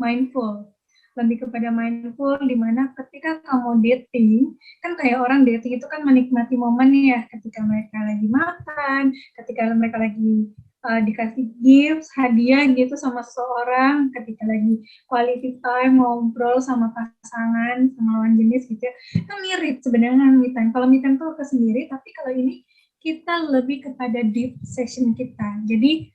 mindful. Lebih kepada mindful, di mana ketika kamu dating, kan kayak orang dating itu kan menikmati momen ya, ketika mereka lagi makan, ketika mereka lagi dikasih gifts, hadiah gitu sama seseorang, ketika lagi quality time, ngobrol sama pasangan, sama lawan jenis gitu ya. Itu mirip sebenarnya me time. Kalau me time tuh ke sendiri, tapi kalau ini kita lebih kepada deep session kita. Jadi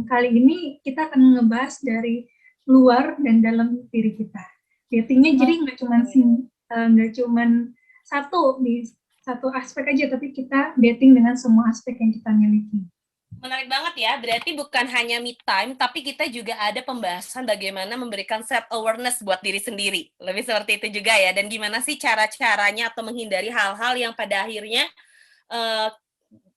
kali ini kita akan ngebahas dari luar dan dalam diri kita. Datingnya jadi nggak cuman satu di satu aspek aja, tapi kita dating dengan semua aspek yang kita miliki. Menarik banget ya, berarti bukan hanya me time, tapi kita juga ada pembahasan bagaimana memberikan self-awareness buat diri sendiri. Lebih seperti itu juga ya, dan gimana sih cara-caranya atau menghindari hal-hal yang pada akhirnya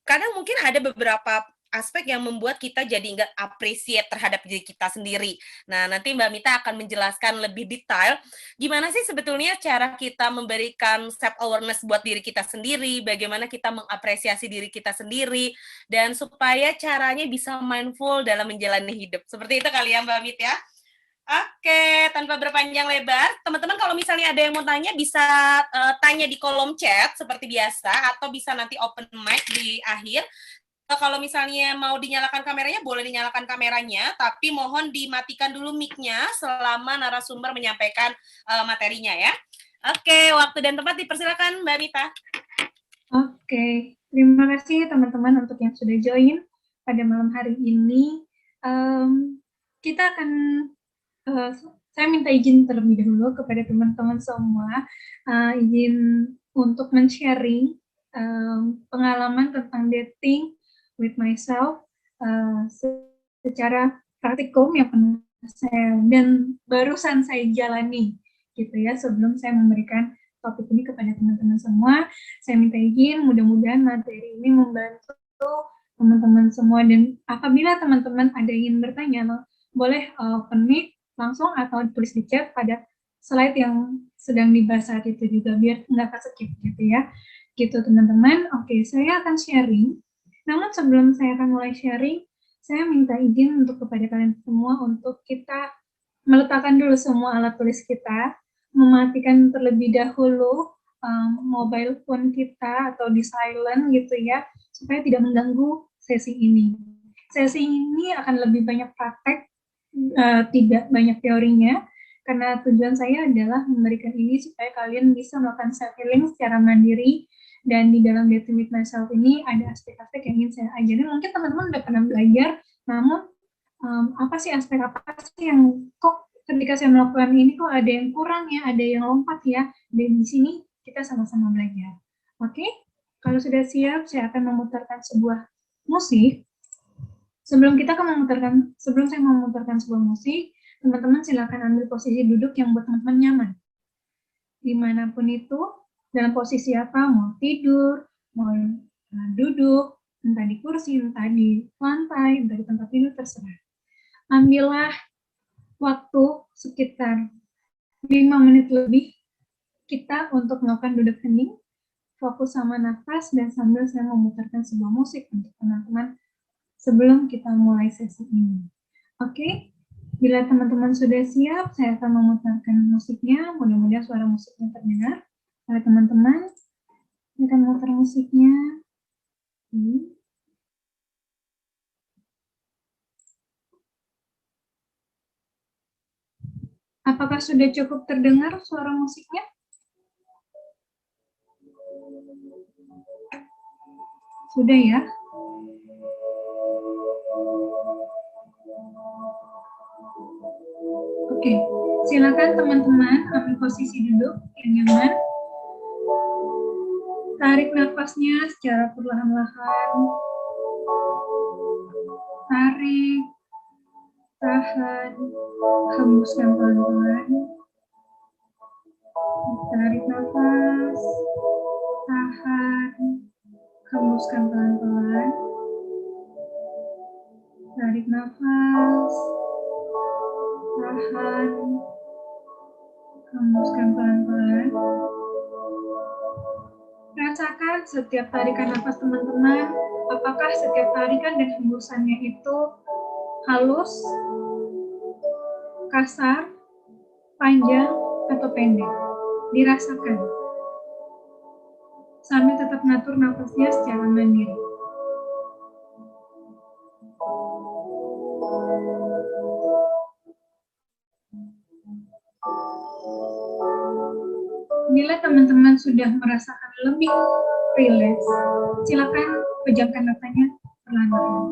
kadang mungkin ada beberapa aspek yang membuat kita jadi nggak appreciate terhadap diri kita sendiri. Nah, nanti Mbak Mita akan menjelaskan lebih detail gimana sih sebetulnya cara kita memberikan self-awareness buat diri kita sendiri, bagaimana kita mengapresiasi diri kita sendiri, dan supaya caranya bisa mindful dalam menjalani hidup. Seperti itu kali ya Mbak Mita ya? Oke, tanpa berpanjang lebar, teman-teman kalau misalnya ada yang mau tanya bisa tanya di kolom chat seperti biasa, atau bisa nanti open mic di akhir. Kalau misalnya mau dinyalakan kameranya, boleh dinyalakan kameranya, tapi mohon dimatikan dulu mic-nya selama narasumber menyampaikan materinya ya. Oke, waktu dan tempat dipersilakan Mbak Mita. Oke, terima kasih teman-teman untuk yang sudah join pada malam hari ini. Kita akan saya minta izin terlebih dahulu kepada teman-teman semua, izin untuk men-sharing pengalaman tentang dating with myself secara praktikum yang pernah saya dan barusan saya jalani gitu ya, sebelum saya memberikan topik ini kepada teman-teman semua. Saya minta izin, mudah-mudahan materi ini membantu teman-teman semua, dan apabila teman-teman ada yang bertanya, boleh open mic langsung atau tulis di chat pada slide yang sedang dibahas saat itu juga, biar nggak ke-skip gitu ya. Gitu teman-teman. Oke, saya akan sharing. Namun sebelum saya akan mulai sharing, saya minta izin untuk kepada kalian semua untuk kita meletakkan dulu semua alat tulis kita, mematikan terlebih dahulu mobile phone kita atau di silent gitu ya, supaya tidak mengganggu sesi ini. Sesi ini akan lebih banyak praktek, tidak banyak teorinya, karena tujuan saya adalah memberikan ini supaya kalian bisa melakukan self healing secara mandiri, dan di dalam Dating with Myself ini ada aspek-aspek yang ingin saya ajarin. Mungkin teman-teman udah pernah belajar, namun apa sih aspek apa sih yang kok ketika saya melakukan ini kok ada yang kurang ya, ada yang lompat ya, dan di sini kita sama-sama belajar. Oke, kalau sudah siap, saya akan memutarkan sebuah musik. Sebelum saya memutarkan sebuah musik, teman-teman silakan ambil posisi duduk yang buat teman-teman nyaman. Dimanapun itu, dalam posisi apa, mau tidur, mau duduk, entah di kursi, entah di lantai, entah di tempat tidur, terserah. Ambillah waktu sekitar 5 menit lebih kita untuk melakukan duduk hening, fokus sama nafas, dan sambil saya memutarkan sebuah musik untuk teman-teman sebelum kita mulai sesi ini. Oke, bila teman-teman sudah siap, saya akan memutarkan musiknya. Mudah-mudahan suara musiknya terdengar oleh teman-teman. Saya akan memutar musiknya. Apakah sudah cukup terdengar suara musiknya? Sudah ya? Oke, silakan teman-teman ambil posisi duduk yang nyaman. Tarik nafasnya secara perlahan-lahan. Tarik, tahan, hembuskan pelan-pelan. Tarik nafas, tahan, hembuskan pelan-pelan. Tarik nafas, tahan, hembuskan pelan-pelan. Rasakan setiap tarikan nafas teman-teman, apakah setiap tarikan dan hembusannya itu halus, kasar, panjang, atau pendek. Dirasakan. Sambil tetap ngatur nafasnya secara mandiri. Bila teman-teman sudah merasakan lebih rileks, silakan pejamkan matanya perlahan-lahan.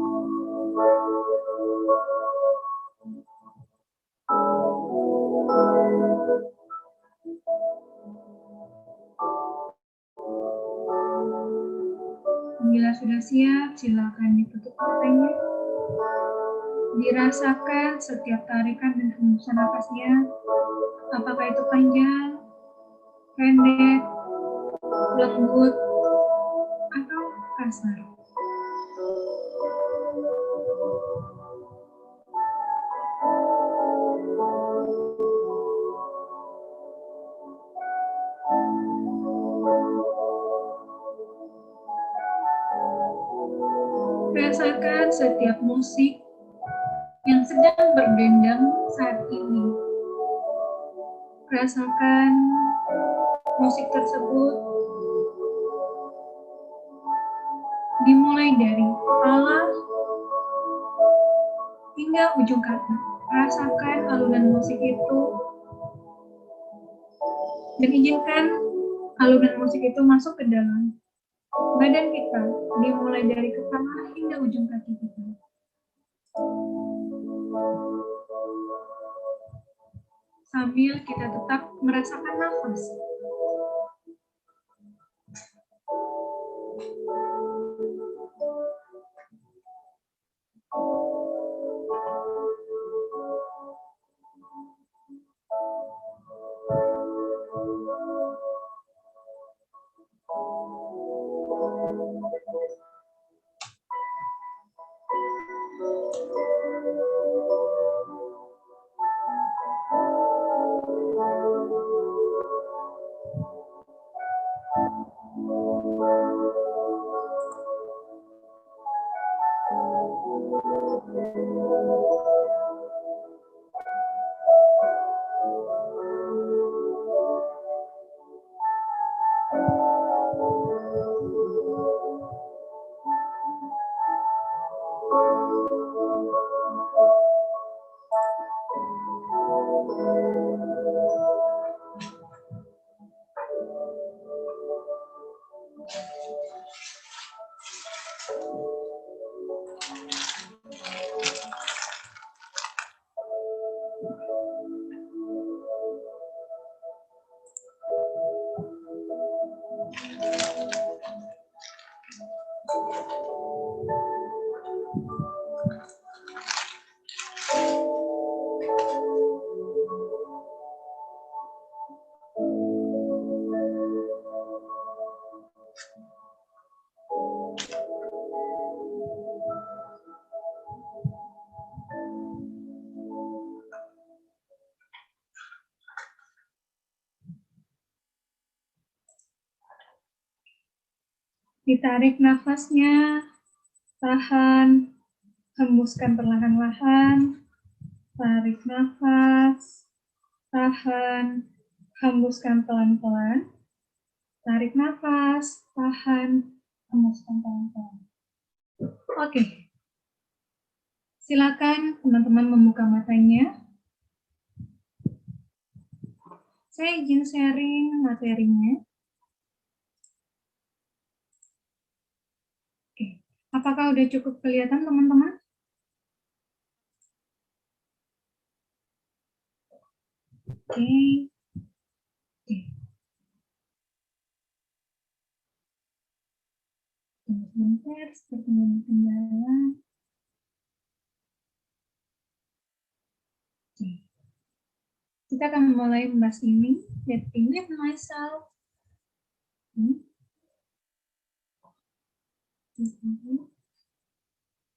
Bila sudah siap, silakan ditutup matanya. Dirasakan setiap tarikan dan hembusan nafasnya, apakah itu panjang, pendek, lembut, atau kasar. Rasakan setiap musik yang sedang berdendang saat ini. Rasakan musik tersebut dimulai dari kepala hingga ujung kaki. Rasakan alunan musik itu dan izinkan alunan musik itu masuk ke dalam badan kita, dimulai dari kepala hingga ujung kaki kita. Sambil kita tetap merasakan nafas. Ditarik nafasnya, tahan, hembuskan perlahan-lahan, tarik nafas, tahan, hembuskan pelan-pelan, tarik nafas, tahan, hembuskan pelan-pelan. Oke, silakan teman-teman membuka matanya. Saya izin sharing materinya. Apakah udah cukup kelihatan, teman-teman? Oke. Sebentar, sepertinya kendala. Oke. Kita akan mulai membahas ini, Dating with Myself.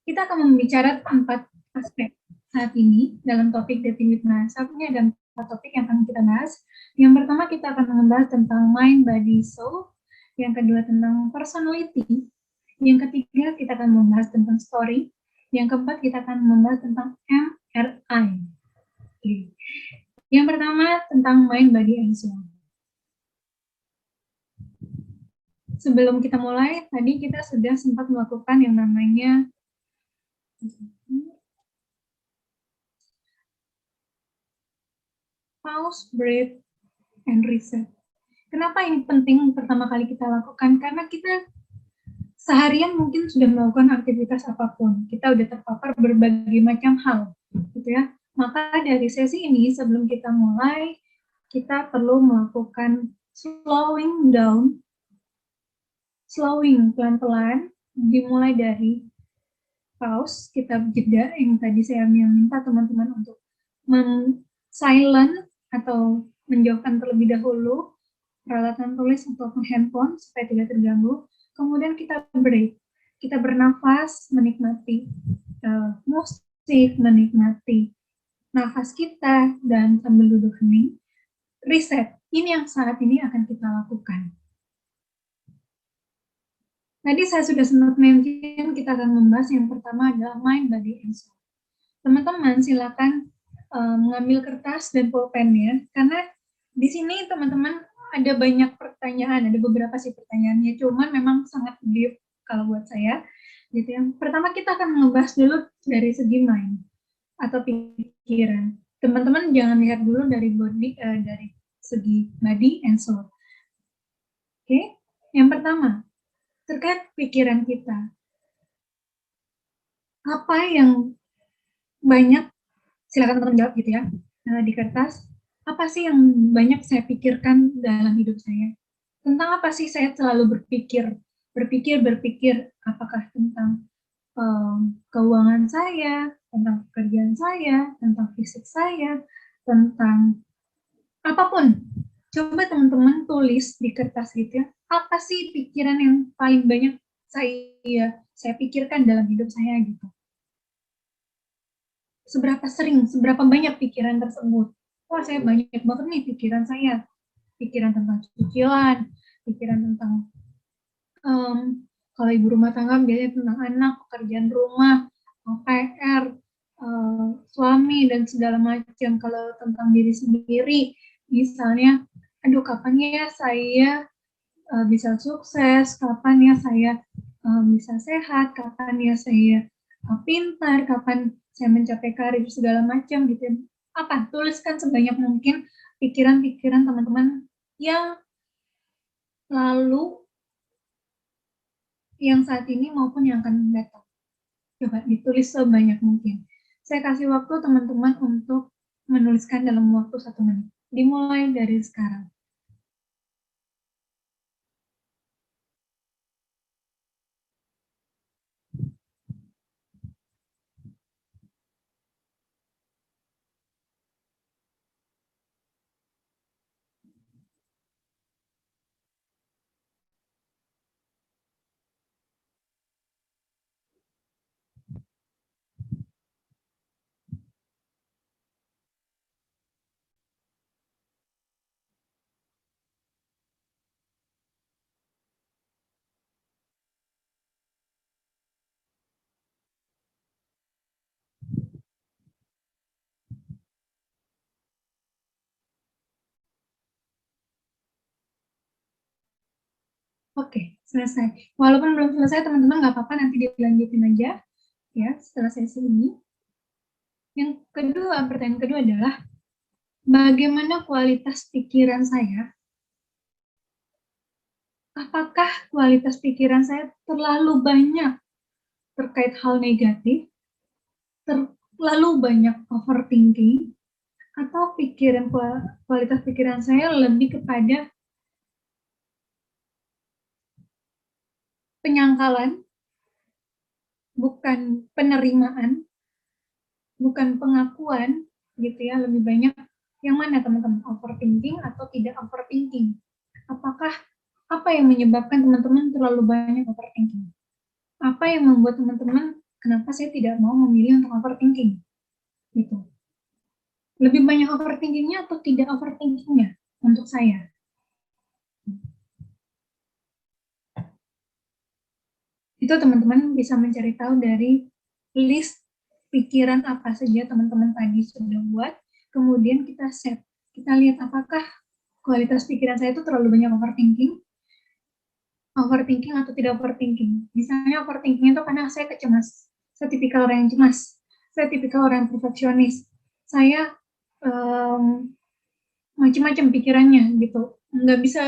Kita akan membicarakan 4 aspek saat ini dalam topik Dating with Myself. Ini ada 4 topik yang akan kita bahas. Yang pertama kita akan membahas tentang mind, body, soul. Yang kedua tentang personality. Yang ketiga kita akan membahas tentang story. Yang keempat kita akan membahas tentang MRI. Yang pertama tentang mind, body, and soul. Sebelum kita mulai, tadi kita sudah sempat melakukan yang namanya pause, breathe, and reset. Kenapa ini penting pertama kali kita lakukan? Karena kita seharian mungkin sudah melakukan aktivitas apapun. Kita udah terpapar berbagai macam hal, gitu ya. Maka dari sesi ini, sebelum kita mulai, kita perlu melakukan slowing down, slowing pelan-pelan, dimulai dari pause, kita jeda yang tadi saya minta teman-teman untuk silent atau menjauhkan terlebih dahulu peralatan tulis ataupun handphone supaya tidak terganggu. Kemudian kita break, kita bernafas, menikmati musik, menikmati nafas kita, dan sambil duduk hening, reset. Ini yang saat ini akan kita lakukan. Tadi saya sudah sempat mention, kita akan membahas yang pertama adalah mind, body, and soul. Teman-teman silakan mengambil kertas dan pulpennya, karena di sini teman-teman ada banyak pertanyaan, ada beberapa sih pertanyaannya, cuman memang sangat deep kalau buat saya. Gitu ya. Pertama kita akan membahas dulu dari segi mind atau pikiran. Teman-teman jangan lihat dulu dari dari segi body and soul. Oke, yang pertama terkait pikiran kita. Apa yang banyak, silakan teman-teman jawab gitu ya, di kertas. Apa sih yang banyak saya pikirkan dalam hidup saya? Tentang apa sih saya selalu berpikir, apakah tentang keuangan saya, tentang pekerjaan saya, tentang fisik saya, tentang apapun. Coba teman-teman tulis di kertas gitu ya, apa sih pikiran yang paling banyak saya pikirkan dalam hidup saya gitu. Seberapa sering, seberapa banyak pikiran tersebut. Wah, saya banyak banget nih pikiran saya. Pikiran tentang cicilan, pikiran tentang kalau ibu rumah tangga biasanya tentang anak, pekerjaan rumah, PR, suami, dan segala macam. Kalau tentang diri sendiri, misalnya, aduh kapan ya saya bisa sukses, kapan ya saya bisa sehat, kapan ya saya pintar, kapan saya mencapai karir segala macam gitu. Apa? Tuliskan sebanyak mungkin pikiran-pikiran teman-teman yang lalu, yang saat ini maupun yang akan datang. Coba ditulis sebanyak mungkin. Saya kasih waktu teman-teman untuk menuliskan dalam waktu 1 menit. Dimulai dari sekarang. Oke, selesai. Walaupun belum selesai, teman-teman nggak apa-apa, nanti dilanjutin aja ya setelah sesi ini. Yang kedua, pertanyaan kedua adalah bagaimana kualitas pikiran saya? Apakah kualitas pikiran saya terlalu banyak terkait hal negatif, terlalu banyak overthinking, atau kualitas pikiran saya lebih kepada penyangkalan, bukan penerimaan, bukan pengakuan, gitu ya, lebih banyak yang mana teman-teman, overthinking atau tidak overthinking? Apakah apa yang menyebabkan teman-teman terlalu banyak overthinking? Apa yang membuat teman-teman kenapa saya tidak mau memilih untuk overthinking? Gitu. Lebih banyak overthinkingnya atau tidak overthinkingnya untuk saya? Itu teman-teman bisa mencari tahu dari list pikiran apa saja teman-teman tadi sudah buat, kemudian kita set. Kita lihat apakah kualitas pikiran saya itu terlalu banyak overthinking atau tidak overthinking. Misalnya overthinking itu karena saya kecemas. Saya tipikal orang yang cemas. Saya tipikal orang yang perfeksionis. Saya macam-macam pikirannya gitu. Nggak bisa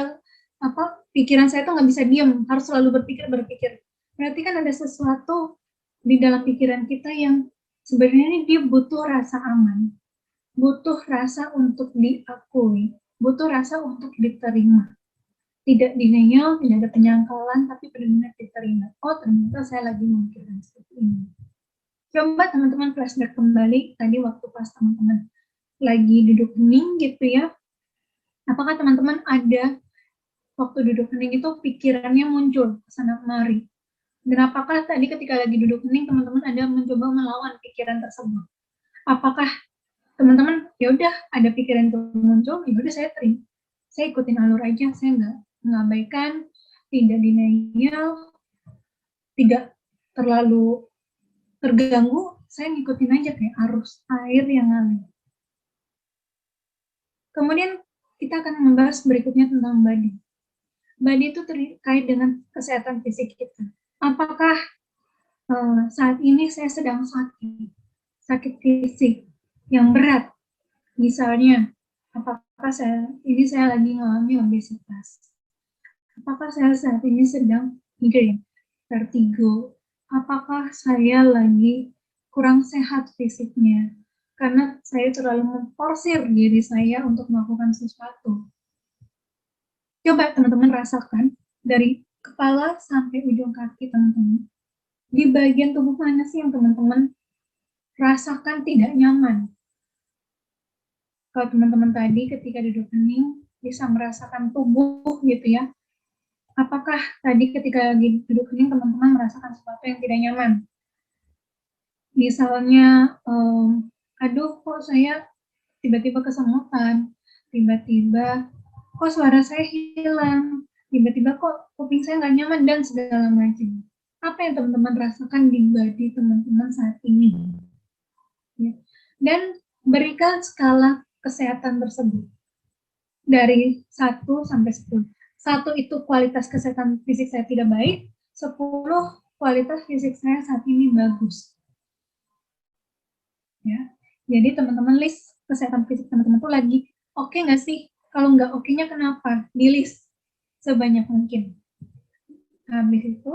pikiran saya tuh nggak bisa diam, harus selalu berpikir. Berarti kan ada sesuatu di dalam pikiran kita yang sebenarnya dia butuh rasa aman, butuh rasa untuk diakui, butuh rasa untuk diterima. Tidak denial, tidak ada penyangkalan, tapi benar-benar diterima. Oh, ternyata saya lagi memikirkan seperti ini. Coba teman-teman flashback kembali tadi waktu pas teman-teman lagi duduk hening gitu ya. Apakah teman-teman ada waktu duduk hening itu pikirannya muncul kesana kemari? Dan apakah tadi ketika lagi duduk hening teman-teman ada mencoba melawan pikiran tersebut? Apakah teman-teman ya udah ada pikiran itu muncul, ya udah saya terima, saya ikutin alur aja, saya nggak mengabaikan, tidak denial, tidak terlalu terganggu, saya ngikutin aja kayak arus air yang ngalir. Kemudian kita akan membahas berikutnya tentang body. Body itu terkait dengan kesehatan fisik kita. Apakah saat ini saya sedang sakit fisik yang berat, misalnya apakah saya lagi mengalami obesitas, apakah saya saat ini sedang migrain, vertigo, apakah saya lagi kurang sehat fisiknya karena saya terlalu memforsir diri saya untuk melakukan sesuatu. Coba teman-teman rasakan dari kepala sampai ujung kaki teman-teman. Di bagian tubuh mana sih yang teman-teman rasakan tidak nyaman? Kalau teman-teman tadi ketika duduk hening bisa merasakan tubuh gitu ya. Apakah tadi ketika lagi duduk hening teman-teman merasakan sesuatu yang tidak nyaman? Misalnya, aduh kok saya tiba-tiba kesemutan, tiba-tiba kok suara saya hilang, tiba-tiba kok kuping saya nggak nyaman, dan segala macam. Apa yang teman-teman rasakan di body teman-teman saat ini? Ya. Dan berikan skala kesehatan tersebut dari 1 sampai 10. 1 itu kualitas kesehatan fisik saya tidak baik, 10 kualitas fisik saya saat ini bagus. Ya, jadi teman-teman list kesehatan fisik teman-teman tuh lagi oke nggak sih? Kalau nggak oke-nya kenapa? Di list sebanyak mungkin. Habis itu,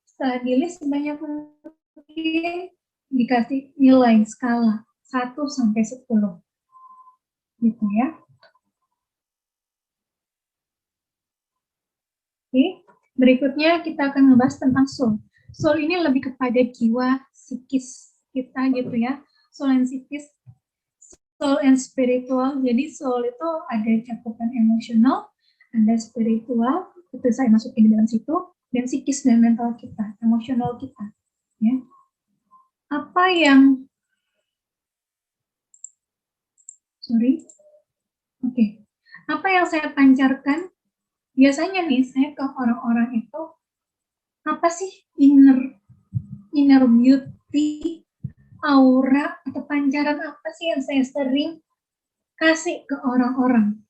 setelah di list sebanyak mungkin, dikasih nilai skala 1 sampai 10. Gitu ya. Oke, berikutnya kita akan membahas tentang soul. Soul ini lebih kepada jiwa, psikis kita gitu ya. Soul and psikis, soul and spiritual. Jadi soul itu ada cakupan emosional, ada spiritual, itu saya masukin di dalam situ, dan psikis dan mental kita, emosional kita. Ya. Apa yang apa yang saya pancarkan biasanya nih, saya ke orang-orang itu, apa sih inner beauty, aura, atau pancaran apa sih yang saya sering kasih ke orang-orang?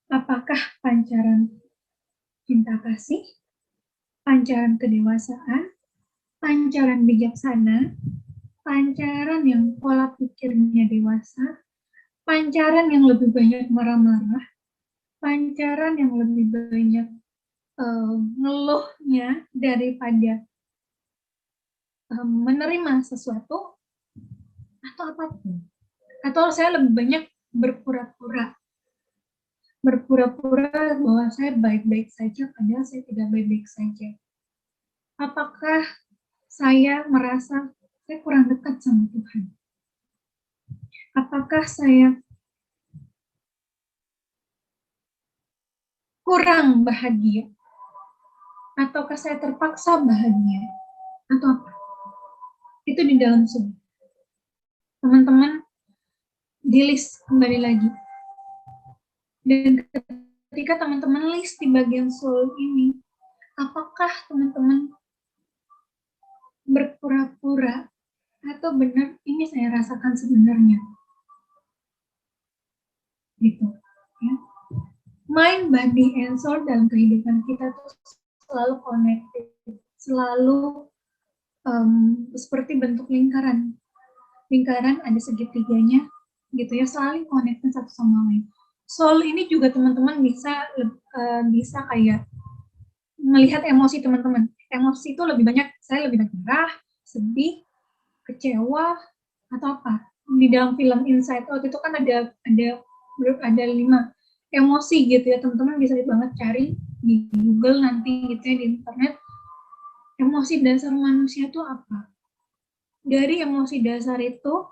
Apakah pancaran cinta kasih, pancaran kedewasaan, pancaran bijaksana, pancaran yang pola pikirnya dewasa, pancaran yang lebih banyak marah-marah, pancaran yang lebih banyak ngeluhnya daripada menerima sesuatu, atau apapun. Atau saya lebih banyak berpura-pura bahwa saya baik-baik saja padahal saya tidak baik-baik saja. Apakah saya merasa saya kurang dekat sama Tuhan? Apakah saya kurang bahagia? Ataukah saya terpaksa bahagia? Atau apa? Itu di dalam subuh. Teman-teman, di list kembali lagi. Dan ketika teman-teman list di bagian soul ini, apakah teman-teman berpura-pura atau benar ini saya rasakan sebenarnya? gitu. Ya. Mind, body, and soul dalam kehidupan kita tuh selalu connected, selalu seperti bentuk lingkaran. Lingkaran ada segitiganya, gitu ya, saling connected satu sama lain. Soul ini juga teman-teman bisa kayak melihat emosi teman-teman. Emosi itu lebih banyak, saya lebih banyak marah, sedih, kecewa, atau apa. Di dalam film Inside Out itu kan ada 5 emosi gitu ya, teman-teman bisa banget cari di Google nanti gitu ya, di internet. Emosi dasar manusia itu apa? Dari emosi dasar itu,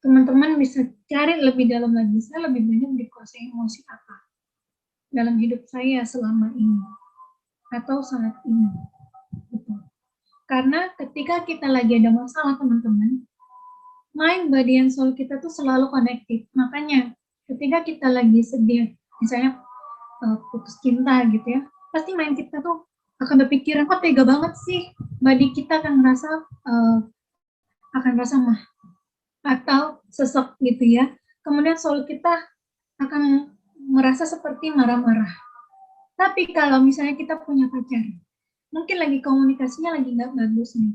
teman-teman bisa cari lebih dalam lagi, saya lebih banyak dikuasai emosi apa dalam hidup saya selama ini atau saat ini. Gitu. Karena ketika kita lagi ada masalah, teman-teman, mind, body, and soul kita tuh selalu connected. Makanya ketika kita lagi sedih, misalnya putus cinta gitu ya, pasti mind kita tuh akan berpikiran, kok tega banget sih, body kita akan merasa mah atau sesek gitu ya. Kemudian soul kita akan merasa seperti marah-marah. Tapi kalau misalnya kita punya pacar, mungkin lagi komunikasinya lagi nggak bagus nih.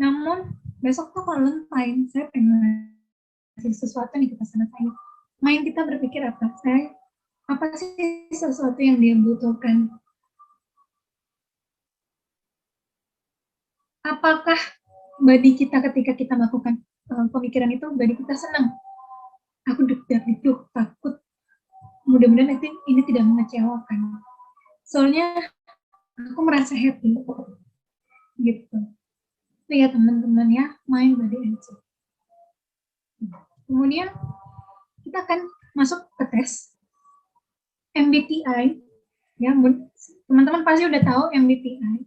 Namun besok tuh Valentine, saya pengen ngasih sesuatu nih ke pasangan saya. Main kita berpikir apa sih sesuatu yang dia butuhkan? Apakah body kita ketika kita melakukan pemikiran itu, body kita senang? Aku deg-deg, takut. Mudah-mudahan ini tidak mengecewakan. Soalnya aku merasa happy. Gitu. Itu ya teman-teman ya, mind, body, and soul. Kemudian kita akan masuk ke tes MBTI. Ya, teman-teman pasti udah tahu MBTI.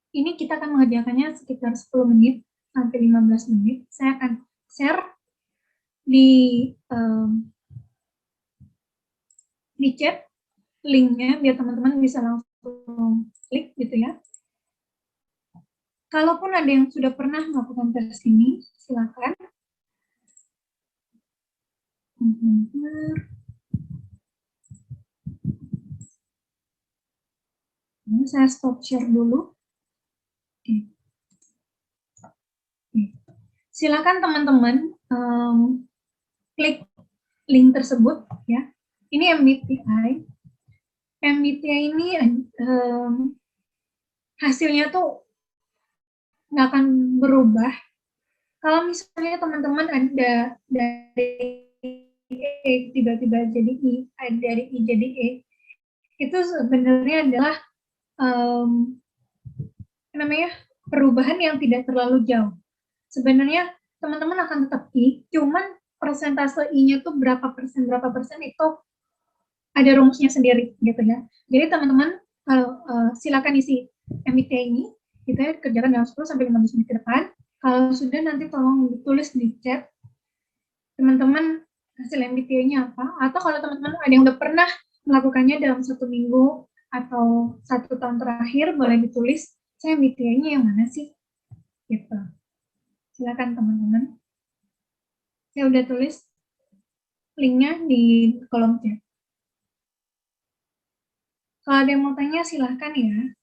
Ini kita akan mengerjakannya sekitar 10 menit sampai 15 menit. Saya akan share di chat linknya biar teman-teman bisa langsung klik gitu ya. Kalaupun ada yang sudah pernah melakukan tes ini, silakan. Ini saya stop share dulu. Oke. Silakan teman-teman klik link tersebut ya. Ini MBTI. MBTI ini hasilnya tuh nggak akan berubah. Kalau misalnya teman-teman ada dari E tiba-tiba jadi I, dari I jadi E, itu sebenarnya adalah namanya perubahan yang tidak terlalu jauh. Sebenarnya teman-teman akan tetap I, cuman persentase I-nya tuh berapa persen itu ada rumusnya sendiri gitu ya. Jadi teman-teman silakan isi MBTI ini, kita kerjakan dalam 10 sampai 15 menit ke depan. Kalau sudah nanti tolong ditulis di chat teman-teman hasil MBTI-nya apa, atau kalau teman-teman ada yang udah pernah melakukannya dalam 1 minggu atau 1 tahun terakhir, boleh ditulis saya MBTI-nya yang mana sih gitu. Silakan teman-teman, saya udah tulis linknya di kolom chat. Kalau ada yang mau tanya silahkan ya.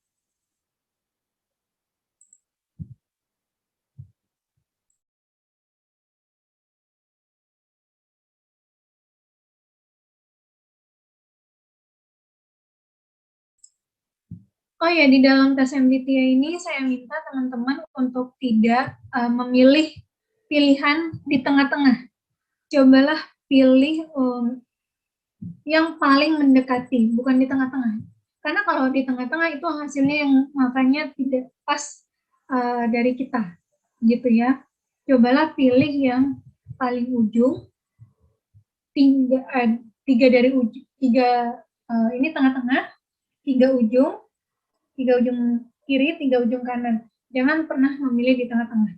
Oh ya, di dalam tes MBTI ini saya minta teman-teman untuk tidak memilih pilihan di tengah-tengah. Cobalah pilih yang paling mendekati, bukan di tengah-tengah. Karena kalau di tengah-tengah itu hasilnya yang makanya tidak pas dari kita, gitu ya. Cobalah pilih yang paling ujung, tiga dari ujung, ini tengah-tengah, 3 ujung, 3 ujung kiri, 3 ujung kanan. Jangan pernah memilih di tengah-tengah.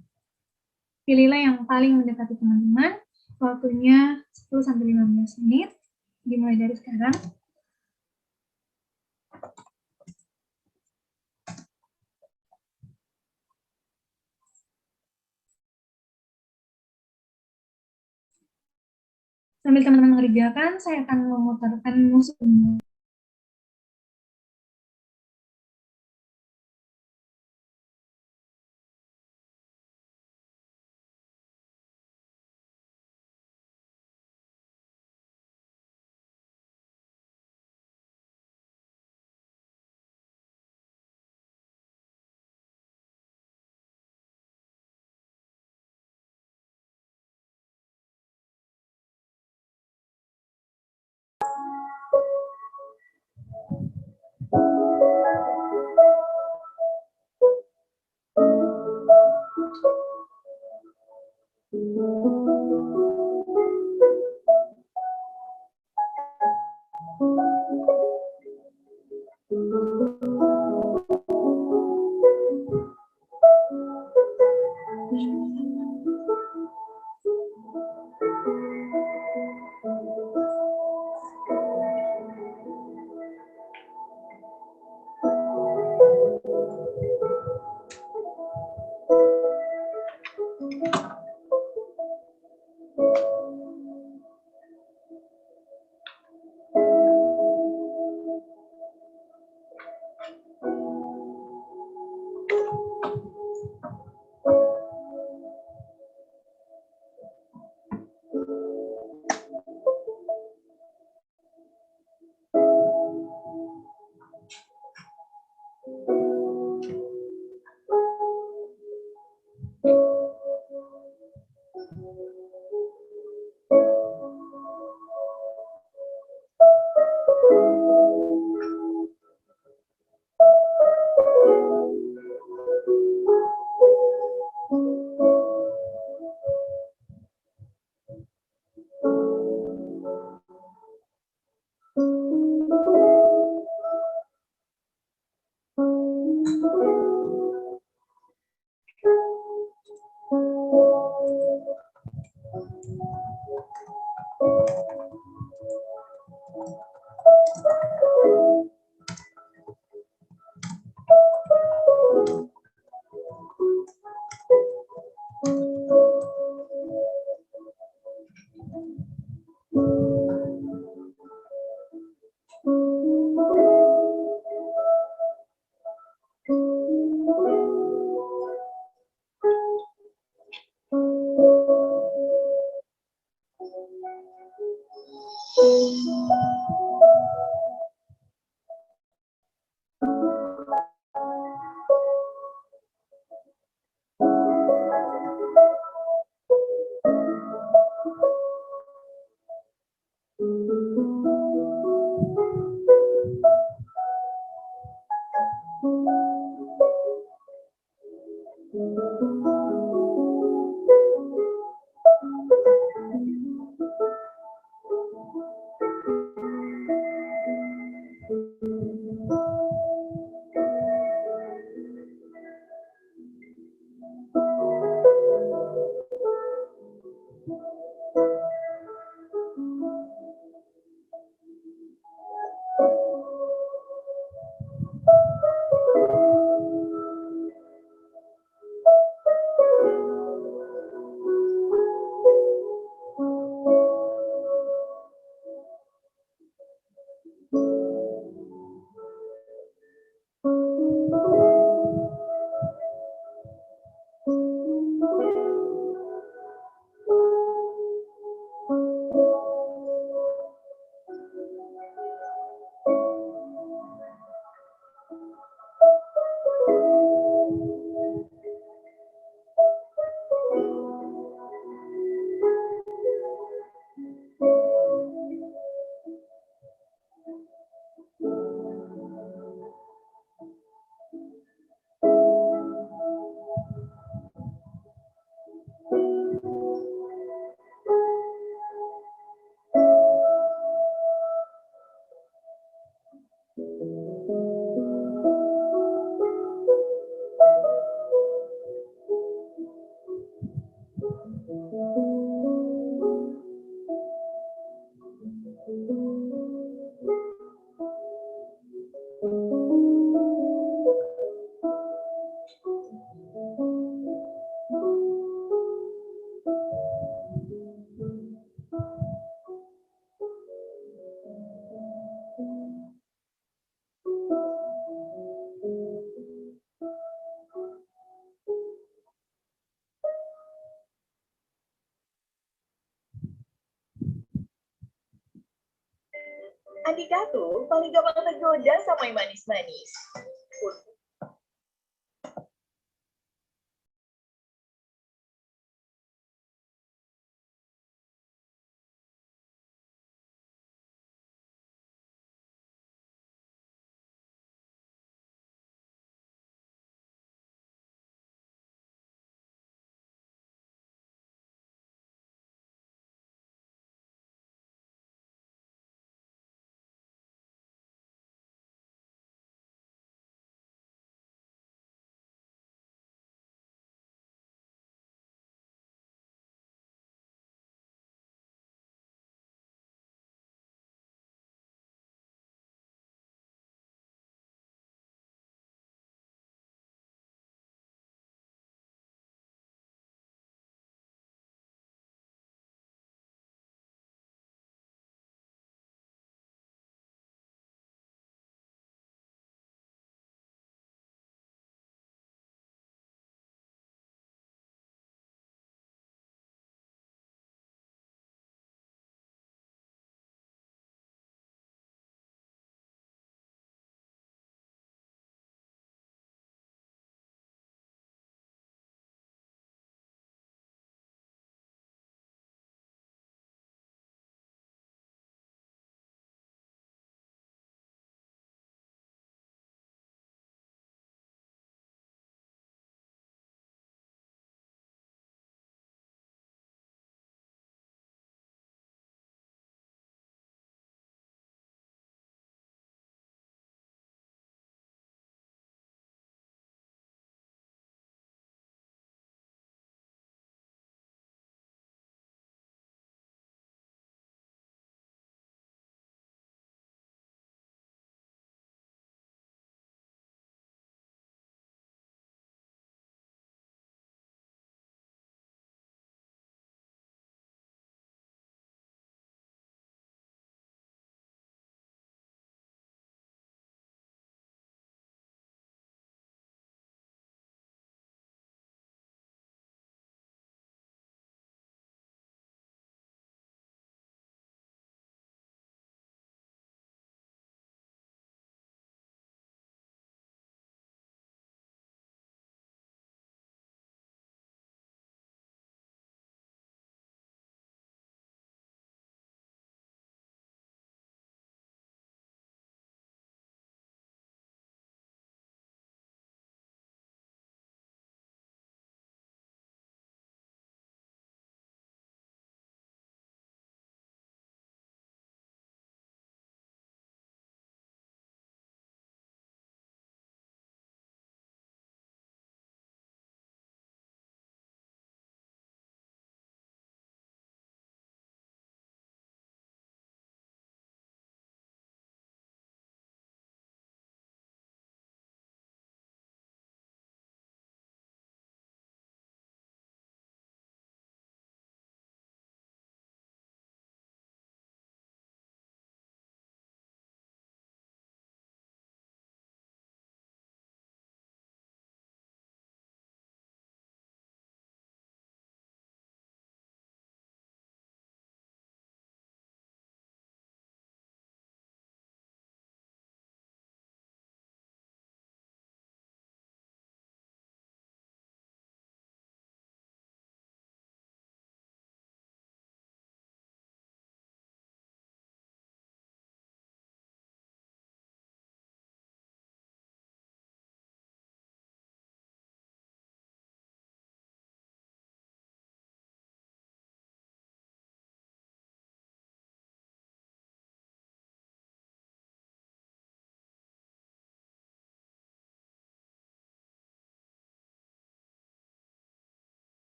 Pilihlah yang paling mendekati teman-teman. Waktunya 10-15 menit. Dimulai dari sekarang. Sambil teman-teman mengerjakan, saya akan memutarkan musik. Andika tuh paling gampang tergoda sama yang manis-manis.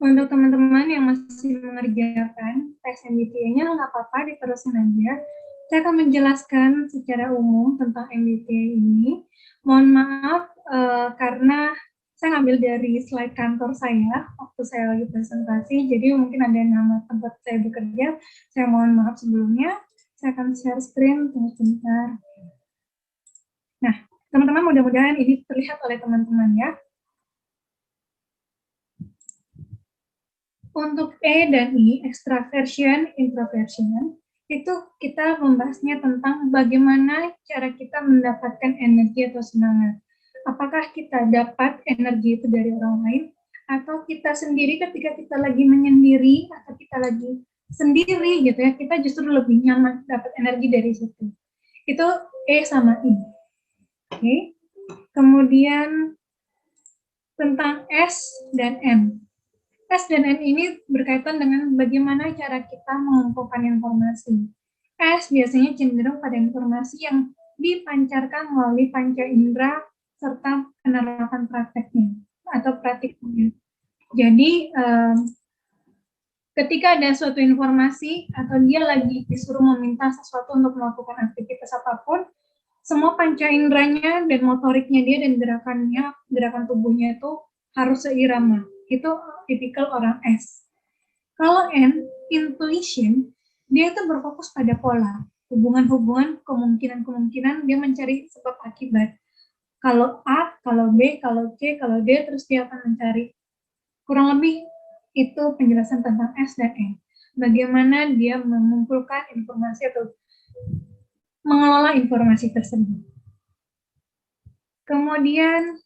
Untuk teman-teman yang masih mengerjakan tes MBTI-nya, nggak apa-apa, diterusin aja. Saya akan menjelaskan secara umum tentang MBTI ini. Mohon maaf, karena saya ngambil dari slide kantor saya, waktu saya lagi presentasi, jadi mungkin ada nama tempat saya bekerja. Saya mohon maaf sebelumnya. Saya akan share screen, tunggu sebentar. Nah, teman-teman, mudah-mudahan ini terlihat oleh teman-teman ya. Untuk E dan I, extraversion, introversion, itu kita membahasnya tentang bagaimana cara kita mendapatkan energi atau semangat. Apakah kita dapat energi itu dari orang lain, atau kita sendiri ketika kita lagi menyendiri, atau kita lagi sendiri gitu ya, kita justru lebih nyaman dapat energi dari situ. Itu E sama I. Oke. Kemudian tentang S dan M. S dan N ini berkaitan dengan bagaimana cara kita mengumpulkan informasi. S biasanya cenderung pada informasi yang dipancarkan melalui panca indera serta penerapan prakteknya atau praktiknya. Jadi ketika ada suatu informasi atau dia lagi disuruh meminta sesuatu untuk melakukan aktivitas apapun, semua panca inderanya dan motoriknya dia dan gerakan tubuhnya itu harus seirama. Itu tipikal orang S. Kalau N, intuition, dia itu berfokus pada pola, hubungan-hubungan, kemungkinan-kemungkinan, dia mencari sebab akibat. Kalau A, kalau B, kalau C, kalau D, terus dia akan mencari. Kurang lebih itu penjelasan tentang S dan N. Bagaimana dia mengumpulkan informasi atau mengelola informasi tersebut. Kemudian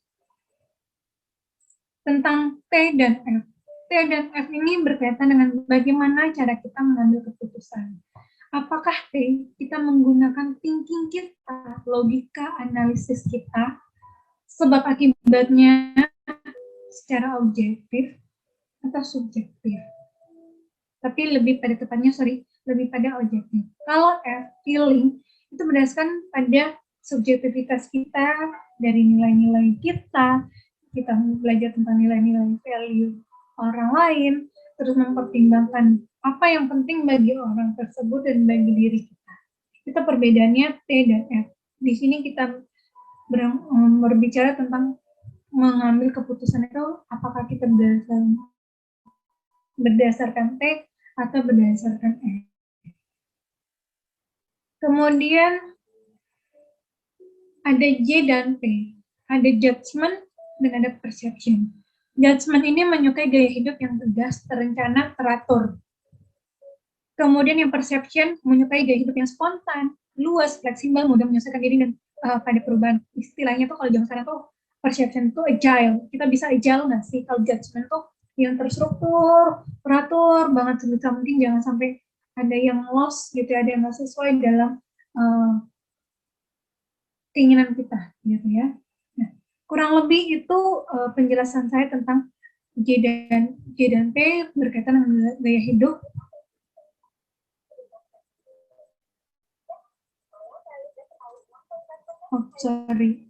tentang T dan F. T dan F ini berkaitan dengan bagaimana cara kita mengambil keputusan. Apakah T, kita menggunakan thinking kita, logika, analisis kita, sebab akibatnya secara objektif atau subjektif. Tapi lebih pada lebih pada objektif. Kalau F, feeling, itu berdasarkan pada subjektivitas kita, dari nilai-nilai kita belajar tentang nilai-nilai value orang lain, terus mempertimbangkan apa yang penting bagi orang tersebut dan bagi diri kita. Itu perbedaannya T dan F. Di sini kita berbicara tentang mengambil keputusan itu apakah kita berdasarkan T atau berdasarkan F. Kemudian ada J dan P. Ada judgment dan ada perception. Judgment ini menyukai gaya hidup yang tegas, terencana, teratur. Kemudian yang perception menyukai gaya hidup yang spontan, luas, fleksibel, mudah menyesuaikan diri dan pada perubahan. Istilahnya tuh kalau zaman sekarang tuh perception tuh agile. Kita bisa agile nggak sih? Kalau judgment tuh yang terstruktur, teratur banget, sebisa mungkin jangan sampai ada yang lost gitu, ada yang nggak sesuai dalam keinginan kita gitu ya. Nah, kurang lebih itu penjelasan saya tentang J dan P berkaitan dengan gaya hidup. Oh, sorry.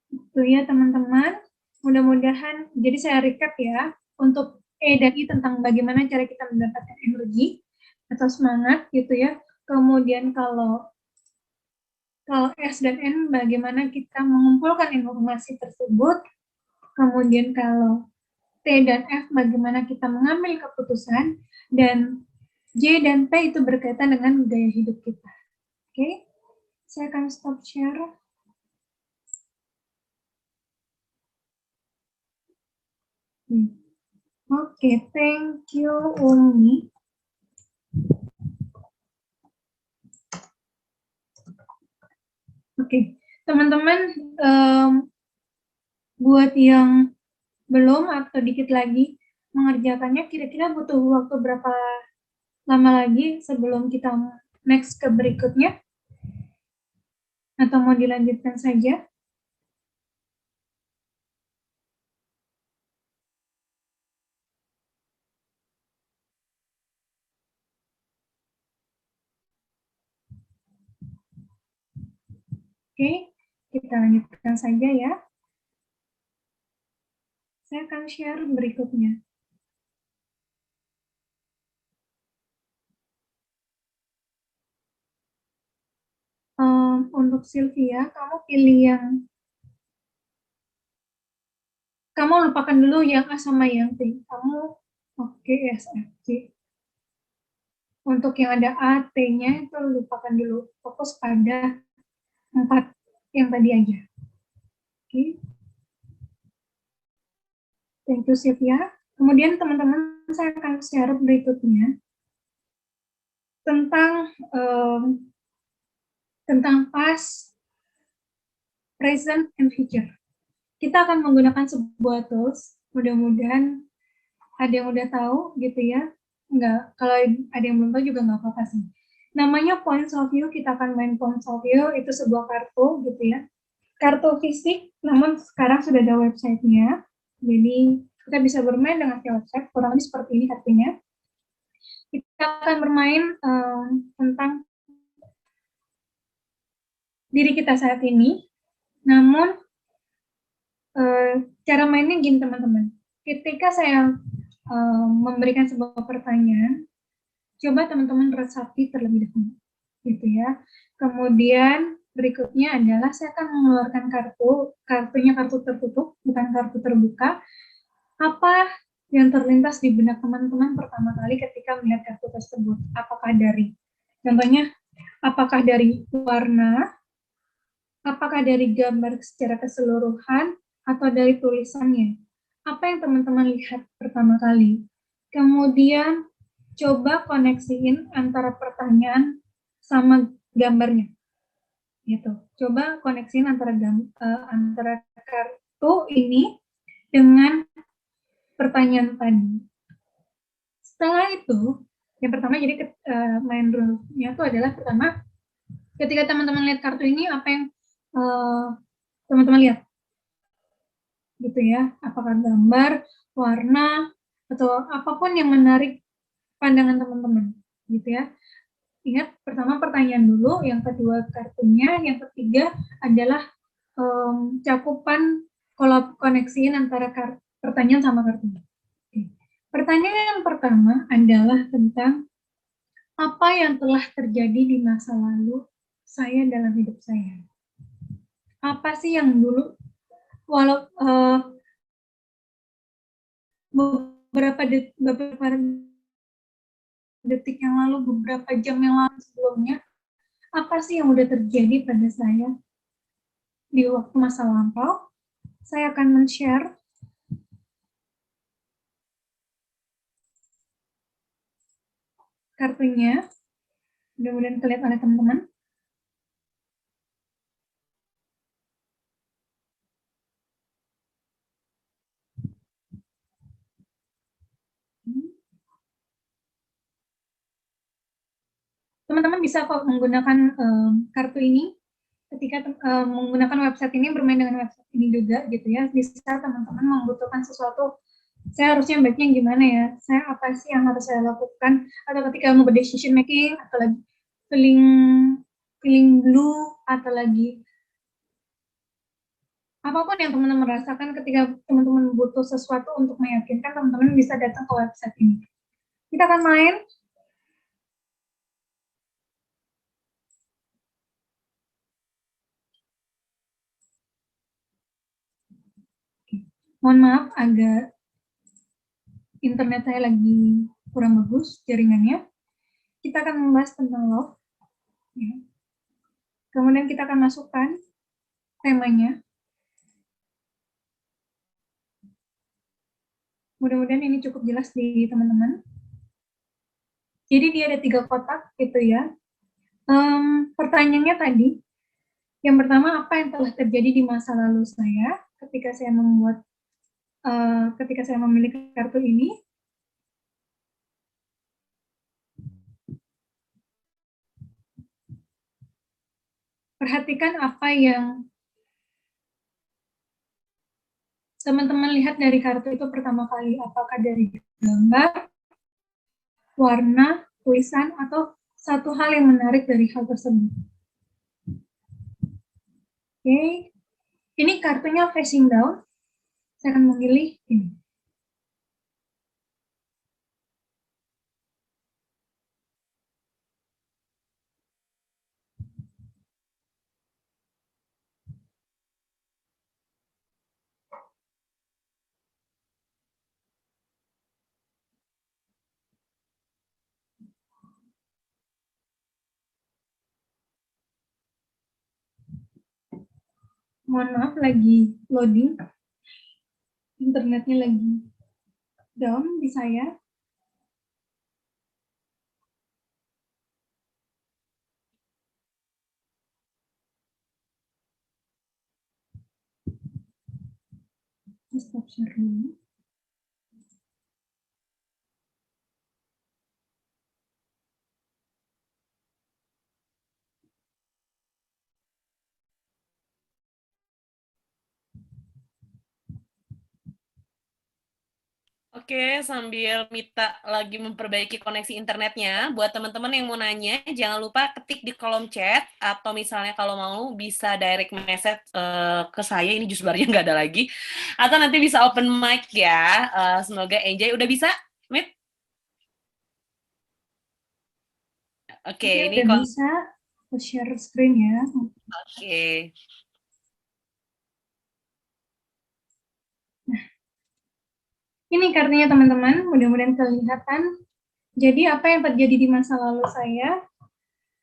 Itu ya teman-teman. Mudah-mudahan, jadi saya recap ya, untuk E dan I tentang bagaimana cara kita mendapatkan energi atau semangat gitu ya. Kemudian kalau S dan N, bagaimana kita mengumpulkan informasi tersebut. Kemudian kalau T dan F, bagaimana kita mengambil keputusan. Dan J dan P itu berkaitan dengan gaya hidup kita. Oke, saya akan stop share. Oke, thank you Umi. Oke, teman-teman, buat yang belum atau dikit lagi mengerjakannya, kira-kira butuh waktu berapa lama lagi sebelum kita next ke berikutnya? Atau mau dilanjutkan saja? Oke, kita lanjutkan saja ya. Saya akan share berikutnya. Untuk Sylvia, kamu pilih yang kamu lupakan dulu yang A sama yang T. Kamu oke, S, F, G. Untuk yang ada A, T-nya itu lupakan dulu. Fokus pada 4 yang tadi aja. Oke. Thank you, Sylvia. Kemudian teman-teman, saya akan share berikutnya tentang past, present, and future. Kita akan menggunakan sebuah tools, mudah-mudahan ada yang udah tahu gitu ya. Enggak, kalau ada yang belum tahu juga nggak apa-apa sih. Namanya Points of View, kita akan main Points of View, itu sebuah kartu gitu ya. Kartu fisik, namun sekarang sudah ada websitenya. Jadi kita bisa bermain dengan website, kurang lebih seperti ini kartunya. Kita akan bermain tentang diri kita saat ini, namun cara mainnya gini teman-teman. Ketika saya memberikan sebuah pertanyaan, coba teman-teman resapi terlebih dahulu, gitu ya. Kemudian berikutnya adalah saya akan mengeluarkan kartunya kartu tertutup, bukan kartu terbuka. Apa yang terlintas di benak teman-teman pertama kali ketika melihat kartu tersebut? Apakah dari, contohnya, apakah dari warna, apakah dari gambar secara keseluruhan, atau dari tulisannya? Apa yang teman-teman lihat pertama kali? Kemudian coba koneksiin antara pertanyaan sama gambarnya, gitu. Coba koneksiin antara kartu ini dengan pertanyaan tadi. Setelah itu, yang pertama jadi main rule-nya itu adalah pertama, ketika teman-teman lihat kartu ini, apa yang teman-teman lihat? Gitu ya, apakah gambar, warna, atau apapun yang menarik pandangan teman-teman, gitu ya. Ingat, pertama pertanyaan dulu, yang kedua kartunya, yang ketiga adalah cakupan koneksiin antara pertanyaan sama kartunya. Oke. Pertanyaan yang pertama adalah tentang apa yang telah terjadi di masa lalu saya dalam hidup saya. Apa sih yang dulu, beberapa detik yang lalu, beberapa jam yang lalu sebelumnya, apa sih yang udah terjadi pada saya di waktu masa lampau. Saya akan men-share kartunya, mudah-mudahan terlihat oleh teman-teman. Teman-teman bisa kok menggunakan kartu ini ketika menggunakan website ini, bermain dengan website ini juga gitu ya. Bisa teman-teman membutuhkan sesuatu, saya harusnya baiknya gimana ya, saya apa sih yang harus saya lakukan, atau ketika mau decision making, atau lagi feeling blue, atau lagi apapun yang teman-teman rasakan ketika teman-teman butuh sesuatu untuk meyakinkan, teman-teman bisa datang ke website ini. Kita akan main. Mohon maaf, agak internet saya lagi kurang bagus jaringannya. Kita akan membahas tentang love. Ya. Kemudian kita akan masukkan temanya. Mudah-mudahan ini cukup jelas di teman-teman. Jadi dia ada 3 kotak gitu ya. Pertanyaannya tadi, yang pertama, apa yang telah terjadi di masa lalu saya ketika saya memiliki kartu ini. Perhatikan apa yang teman-teman lihat dari kartu itu pertama kali. Apakah dari gambar, warna, tulisan, atau satu hal yang menarik dari hal tersebut. Oke, ini kartunya facing down. Saya akan memilih ini. Mohon maaf, lagi loading. Internetnya lagi down di saya. Stop share dulu. Oke, sambil Mita lagi memperbaiki koneksi internetnya, buat teman-teman yang mau nanya, jangan lupa ketik di kolom chat, atau misalnya kalau mau bisa direct message ke saya, ini justru nggak ada lagi, atau nanti bisa open mic ya. Semoga enjoy. Udah bisa, Mit? Oke, ini udah bisa. Aku share screen ya. Oke. Nah, ini kartunya teman-teman, mudah-mudahan kelihatan. Jadi apa yang terjadi di masa lalu saya,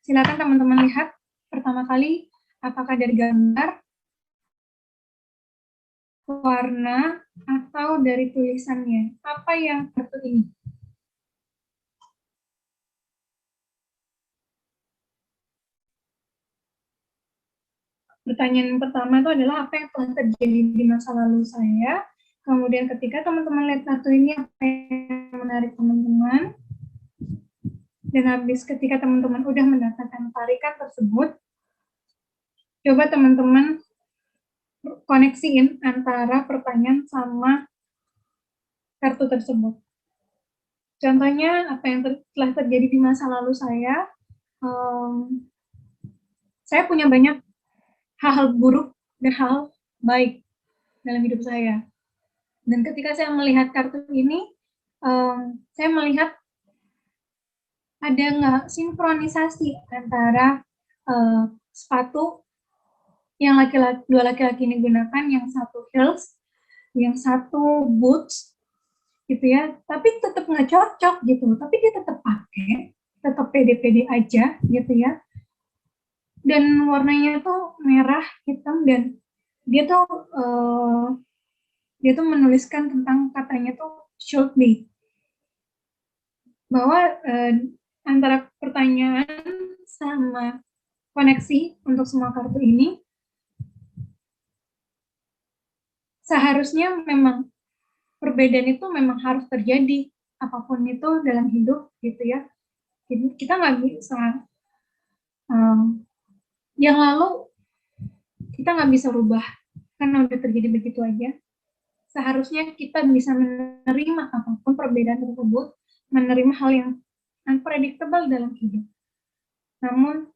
silakan teman-teman lihat pertama kali apakah dari gambar, warna, atau dari tulisannya. Apa yang kartu ini? Pertanyaan pertama itu adalah apa yang telah terjadi di masa lalu saya. Kemudian ketika teman-teman lihat kartu ini, apa yang menarik teman-teman. Dan habis ketika teman-teman udah mendapatkan tarikan tersebut, coba teman-teman koneksiin antara pertanyaan sama kartu tersebut. Contohnya, apa yang telah terjadi di masa lalu saya punya banyak hal-hal buruk dan hal baik dalam hidup saya. Dan ketika saya melihat kartu ini, saya melihat ada nggak sinkronisasi antara sepatu yang dua laki-laki ini gunakan, yang satu heels, yang satu boots, gitu ya. Tapi tetap nggak cocok gitu. Tapi dia tetap pakai, tetap pede-pede aja gitu ya. Dan warnanya tuh merah, hitam, dan dia tuh menuliskan tentang katanya tuh should be, bahwa antara pertanyaan sama koneksi untuk semua kartu ini seharusnya memang perbedaan itu memang harus terjadi apapun itu dalam hidup gitu ya. Jadi kita nggak bisa yang lalu kita nggak bisa rubah karena udah terjadi begitu aja. Seharusnya kita bisa menerima apapun perbedaan tersebut, menerima hal yang unpredictable dalam hidup. Namun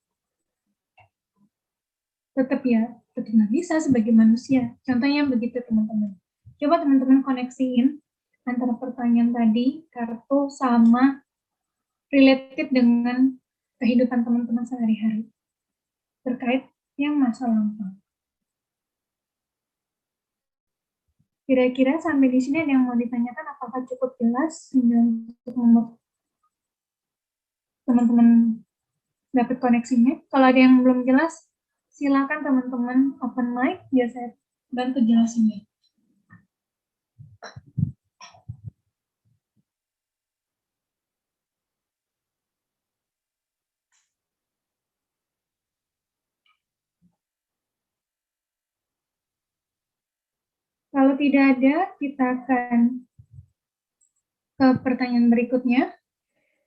tetap nggak bisa sebagai manusia. Contohnya begitu teman-teman. Coba teman-teman koneksiin antara pertanyaan tadi, kartu, sama related dengan kehidupan teman-teman sehari-hari terkait yang masa lampau. Kira-kira sampai di sini ada yang mau ditanyakan, apakah cukup jelas sehingga untuk teman-teman dapat koneksinya? Kalau ada yang belum jelas, silakan teman-teman open mic, biar saya bantu jelasinnya. Kalau tidak ada, kita akan ke pertanyaan berikutnya.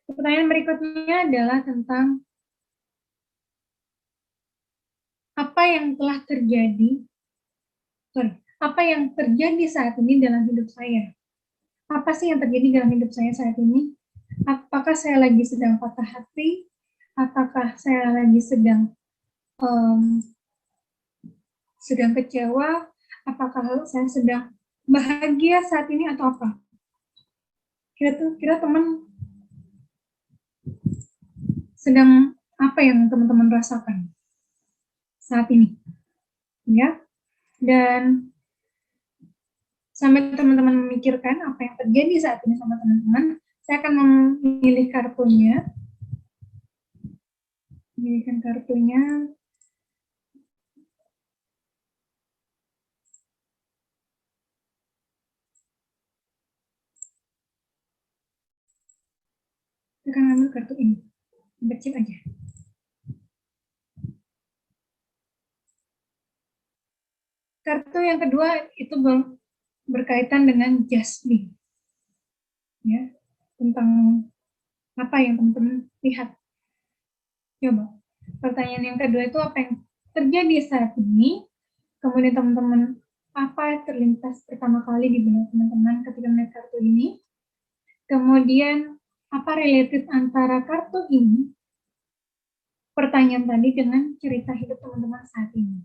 Pertanyaan berikutnya adalah tentang apa yang telah terjadi, apa yang terjadi saat ini dalam hidup saya. Apa sih yang terjadi dalam hidup saya saat ini? Apakah saya lagi sedang patah hati? Apakah saya lagi sedang sedang kecewa, apakah saya sedang bahagia saat ini atau apa? Kira teman sedang apa yang teman-teman rasakan saat ini, ya? Dan sambil teman-teman memikirkan apa yang terjadi saat ini sama teman-teman, saya akan memilih kartunya. Memilihkan kartunya. Saya akan ambil kartu ini. Kecil aja. Kartu yang kedua itu berkaitan dengan Jasmine. Ya, tentang apa yang teman-teman lihat. Coba. Pertanyaan yang kedua itu apa yang terjadi saat ini? Kemudian teman-teman, apa terlintas pertama kali di benak teman-teman ketika melihat kartu ini? Kemudian, apa related antara kartu ini, pertanyaan tadi, dengan cerita hidup teman-teman saat ini?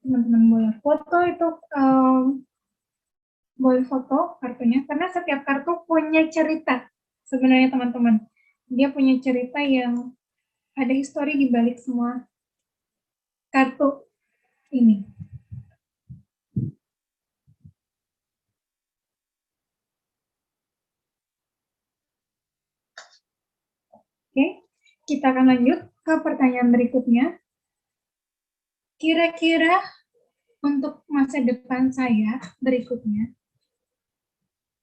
Teman-teman boleh foto itu, boleh foto kartunya, karena setiap kartu punya cerita. Sebenarnya teman-teman, dia punya cerita yang ada histori di balik semua kartu ini. Oke, kita akan lanjut ke pertanyaan berikutnya. Kira-kira untuk masa depan saya berikutnya,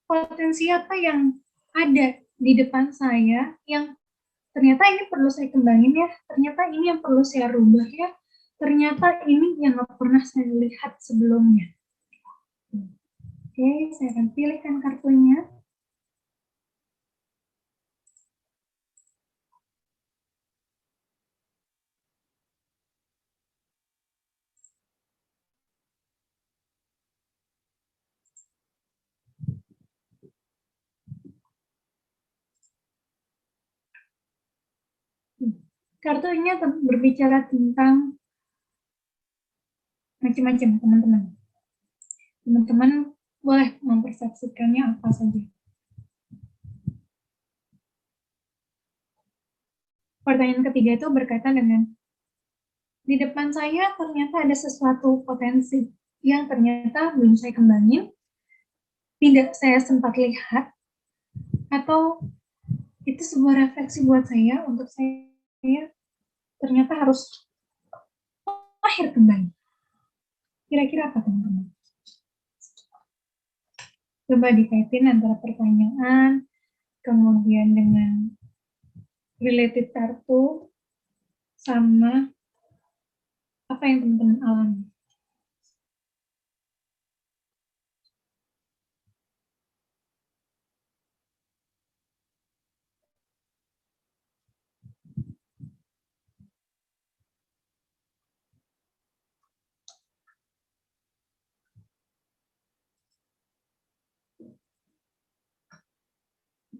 potensi apa yang ada di depan saya yang ternyata ini perlu saya kembangin ya, ternyata ini yang perlu saya rubah ya, ternyata ini yang nggak pernah saya lihat sebelumnya. Oke, saya akan pilihkan kartunya. Kartunya berbicara tentang macam-macam, teman-teman. Teman-teman boleh mempersepsikannya apa saja. Pertanyaan ketiga itu berkaitan dengan di depan saya ternyata ada sesuatu potensi yang ternyata belum saya kembangin, tidak saya sempat lihat, atau itu sebuah refleksi buat saya untuk saya ternyata harus lahir kembali. Kira-kira apa teman-teman? Coba dikaitin antara pertanyaan, kemudian dengan related kartu, sama apa yang teman-teman alami.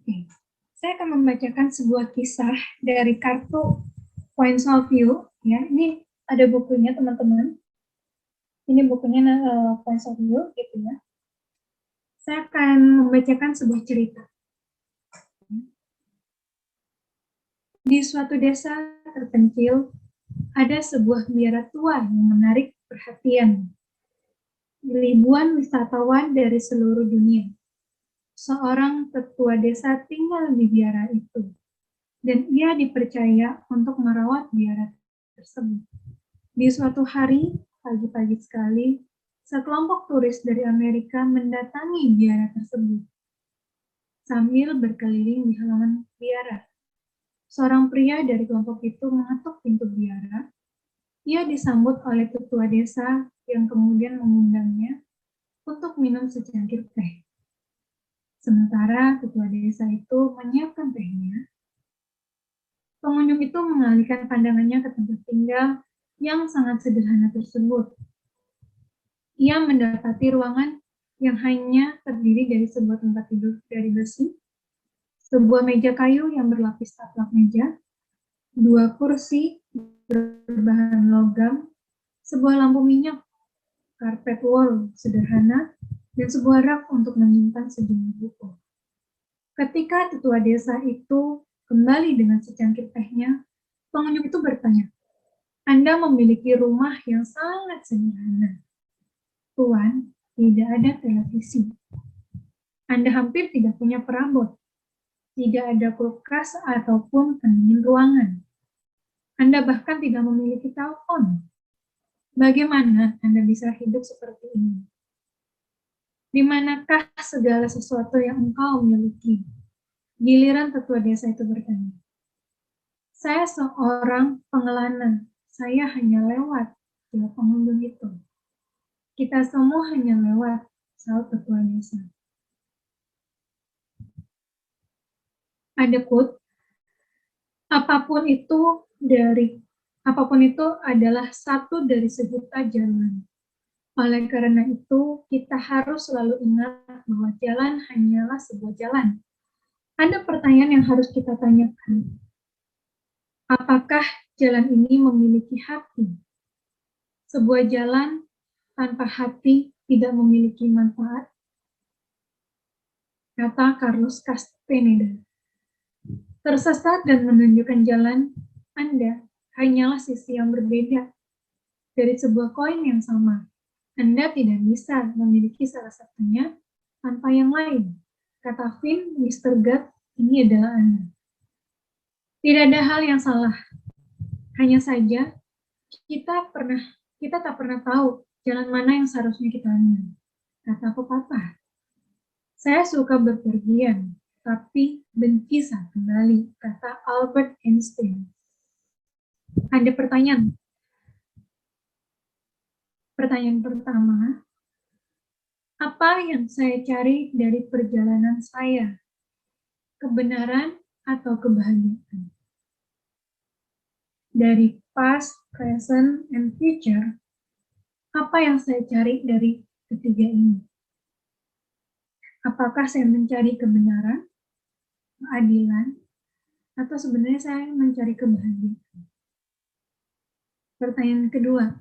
Oke. Saya akan membacakan sebuah kisah dari kartu Points of View. Ya, ini ada bukunya teman-teman. Ini bukunya Points of View, gitu ya. Saya akan membacakan sebuah cerita. Di suatu desa terpencil, ada sebuah biara tua yang menarik perhatian ribuan wisatawan dari seluruh dunia. Seorang tetua desa tinggal di biara itu, dan ia dipercaya untuk merawat biara tersebut. Di suatu hari, pagi-pagi sekali, sekelompok turis dari Amerika mendatangi biara tersebut. Sambil berkeliling di halaman biara, seorang pria dari kelompok itu mengetuk pintu biara. Ia disambut oleh tetua desa yang kemudian mengundangnya untuk minum secangkir teh. Sementara ketua desa itu menyiapkan tehnya, pengunjung itu mengalihkan pandangannya ke tempat tinggal yang sangat sederhana tersebut. Ia mendapati ruangan yang hanya terdiri dari sebuah tempat tidur dari besi, sebuah meja kayu yang berlapis taplak meja, 2 kursi berbahan logam, sebuah lampu minyak, karpet wall sederhana, dan sebuah rak untuk menyimpan sejumlah buku. Ketika tetua desa itu kembali dengan secangkir tehnya, pengunjung itu bertanya, "Anda memiliki rumah yang sangat sederhana. Tuan, tidak ada televisi. Anda hampir tidak punya perabot. Tidak ada kulkas ataupun pendingin ruangan. Anda bahkan tidak memiliki telepon. Bagaimana Anda bisa hidup seperti ini? Di manakah segala sesuatu yang engkau miliki?" Giliran tetua desa itu bertanya, "Saya seorang pengelana. Saya hanya lewat," jawab pengunjung itu. "Kita semua hanya lewat," sahut tetua desa. Ada quote, apapun itu adalah satu dari sejuta jalan. Oleh karena itu, kita harus selalu ingat bahwa jalan hanyalah sebuah jalan. Ada pertanyaan yang harus kita tanyakan. Apakah jalan ini memiliki hati? Sebuah jalan tanpa hati tidak memiliki manfaat. Kata Carlos Castaneda. Tersesat dan menunjukkan jalan Anda hanyalah sisi yang berbeda dari sebuah koin yang sama. Anda tidak bisa memiliki salah satunya tanpa yang lain. Kata Finn, Mr. God, ini adalah Anda. Tidak ada hal yang salah. Hanya saja, kita tak pernah tahu jalan mana yang seharusnya kita ambil. Kata pepatah. Saya suka berpergian, tapi benci saat kembali, kata Albert Einstein. Ada pertanyaan. Pertanyaan pertama, apa yang saya cari dari perjalanan saya? Kebenaran atau kebahagiaan? Dari past, present, and future, apa yang saya cari dari ketiga ini? Apakah saya mencari kebenaran, keadilan, atau sebenarnya saya mencari kebahagiaan? Pertanyaan kedua,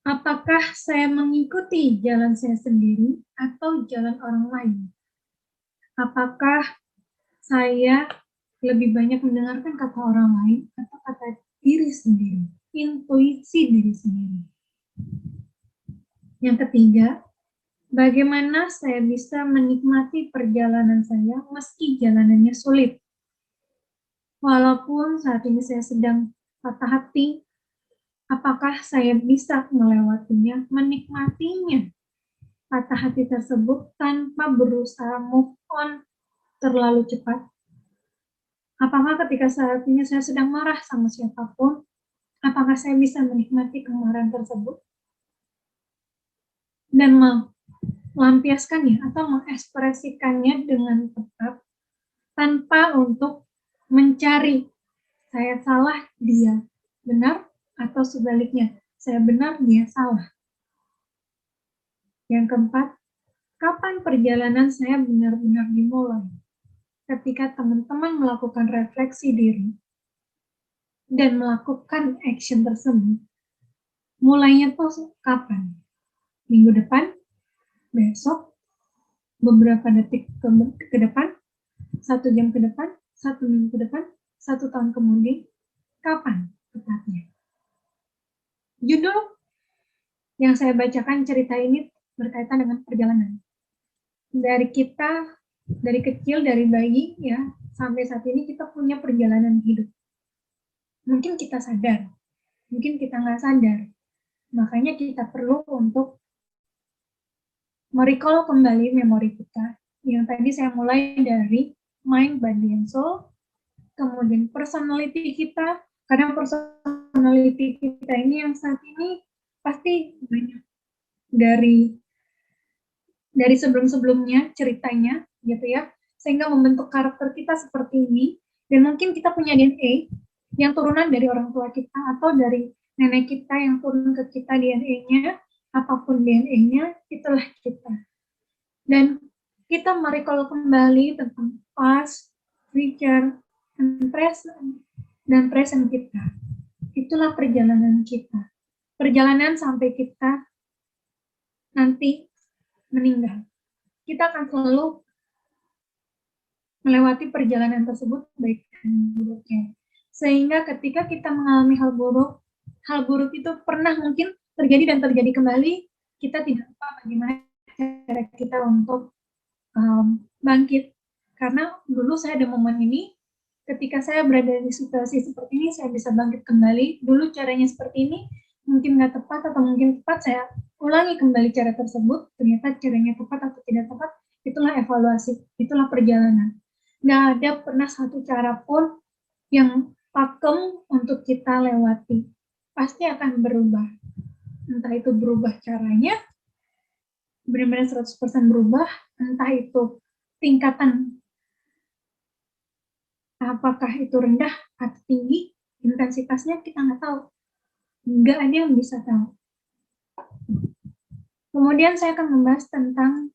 apakah saya mengikuti jalan saya sendiri atau jalan orang lain? Apakah saya lebih banyak mendengarkan kata orang lain atau kata diri sendiri, intuisi diri sendiri? Yang ketiga, bagaimana saya bisa menikmati perjalanan saya meski jalanannya sulit? Walaupun saat ini saya sedang patah hati, apakah saya bisa melewatinya, menikmatinya? Patah hati tersebut tanpa berusaha move on terlalu cepat. Apakah ketika saat ini saya sedang marah sama siapapun, apakah saya bisa menikmati kemarahan tersebut dan melampiaskannya atau mengekspresikannya dengan tepat tanpa untuk mencari saya salah, dia benar, atau sebaliknya, saya benar, dia salah. Yang keempat, kapan perjalanan saya benar-benar dimulai? Ketika teman-teman melakukan refleksi diri dan melakukan action tersebut, mulainya tuh kapan? Minggu depan? Besok? Beberapa detik ke depan? 1 jam ke depan? 1 minggu ke depan? 1 tahun kemudian? Kapan tepatnya? Judul yang saya bacakan cerita ini berkaitan dengan perjalanan. Dari kecil, dari bayi, ya, sampai saat ini kita punya perjalanan hidup. Mungkin kita sadar, mungkin kita nggak sadar. Makanya kita perlu untuk merecall kembali memori kita. Yang tadi saya mulai dari mind, body, and soul, kemudian personality kita. Kadang personality kita ini yang saat ini pasti banyak dari sebelum-sebelumnya ceritanya, gitu ya, sehingga membentuk karakter kita seperti ini. Dan mungkin kita punya DNA yang turunan dari orang tua kita atau dari nenek kita yang turun ke kita DNA-nya, apapun DNA, itulah kita. Dan kita merecall kembali tentang past, future, dan present kita. Itulah perjalanan kita. Perjalanan sampai kita nanti meninggal. Kita akan selalu melewati perjalanan tersebut baik dan buruknya. Sehingga ketika kita mengalami hal buruk itu pernah mungkin terjadi dan terjadi kembali, kita tidak lupa bagaimana cara kita untuk bangkit. Karena dulu saya ada momen ini, ketika saya berada di situasi seperti ini, saya bisa bangkit kembali. Dulu caranya seperti ini, mungkin nggak tepat atau mungkin tepat, saya ulangi kembali cara tersebut, ternyata caranya tepat atau tidak tepat, itulah evaluasi, itulah perjalanan. Nggak ada pernah satu cara pun yang pakem untuk kita lewati. Pasti akan berubah. Entah itu berubah caranya, benar-benar 100% berubah, entah itu tingkatan apakah itu rendah atau tinggi, intensitasnya kita nggak tahu. Nggak ada yang bisa tahu. Kemudian saya akan membahas tentang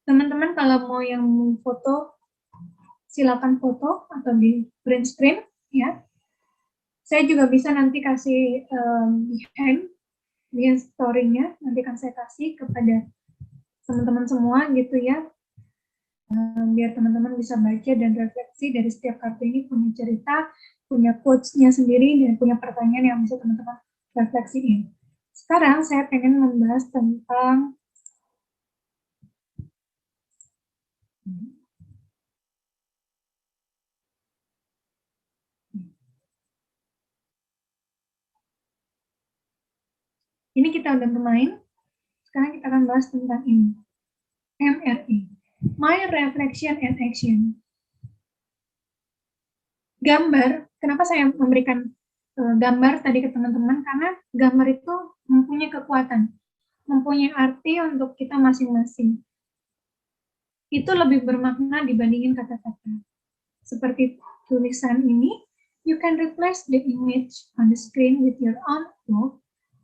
teman-teman kalau mau yang foto, silakan foto atau di print screen ya. Saya juga bisa nanti kasih behind story-nya, nanti akan saya kasih kepada teman-teman semua gitu ya. Biar teman-teman bisa baca dan refleksi dari setiap kartu ini punya cerita, punya quotes-nya sendiri, dan punya pertanyaan yang bisa teman-teman refleksiin. Sekarang saya pengen membahas tentang ini kita udah bermain, sekarang kita akan bahas tentang ini. MRE, Mind Reflection and Action. Gambar, kenapa saya memberikan gambar tadi ke teman-teman, karena gambar itu mempunyai kekuatan, mempunyai arti untuk kita masing-masing. Itu lebih bermakna dibandingin kata-kata. Seperti tulisan ini, you can replace the image on the screen with your own thought.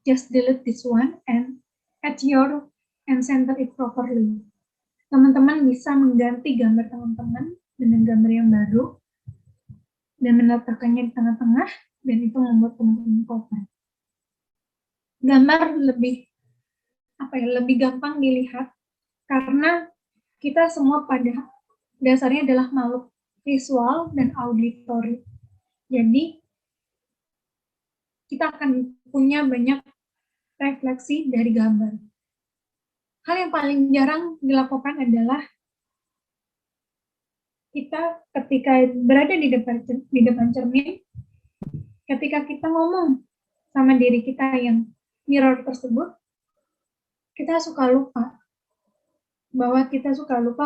Just delete this one and add your and center it properly. Teman-teman bisa mengganti gambar teman-teman dengan gambar yang baru dan meletakkannya di tengah-tengah, dan itu membuat teman-teman koper. Gambar lebih gampang dilihat karena kita semua pada dasarnya adalah makhluk visual dan auditory. Jadi kita akan punya banyak refleksi dari gambar. Hal yang paling jarang dilakukan adalah kita ketika berada di depan cermin, ketika kita ngomong sama diri kita yang mirror tersebut, kita suka lupa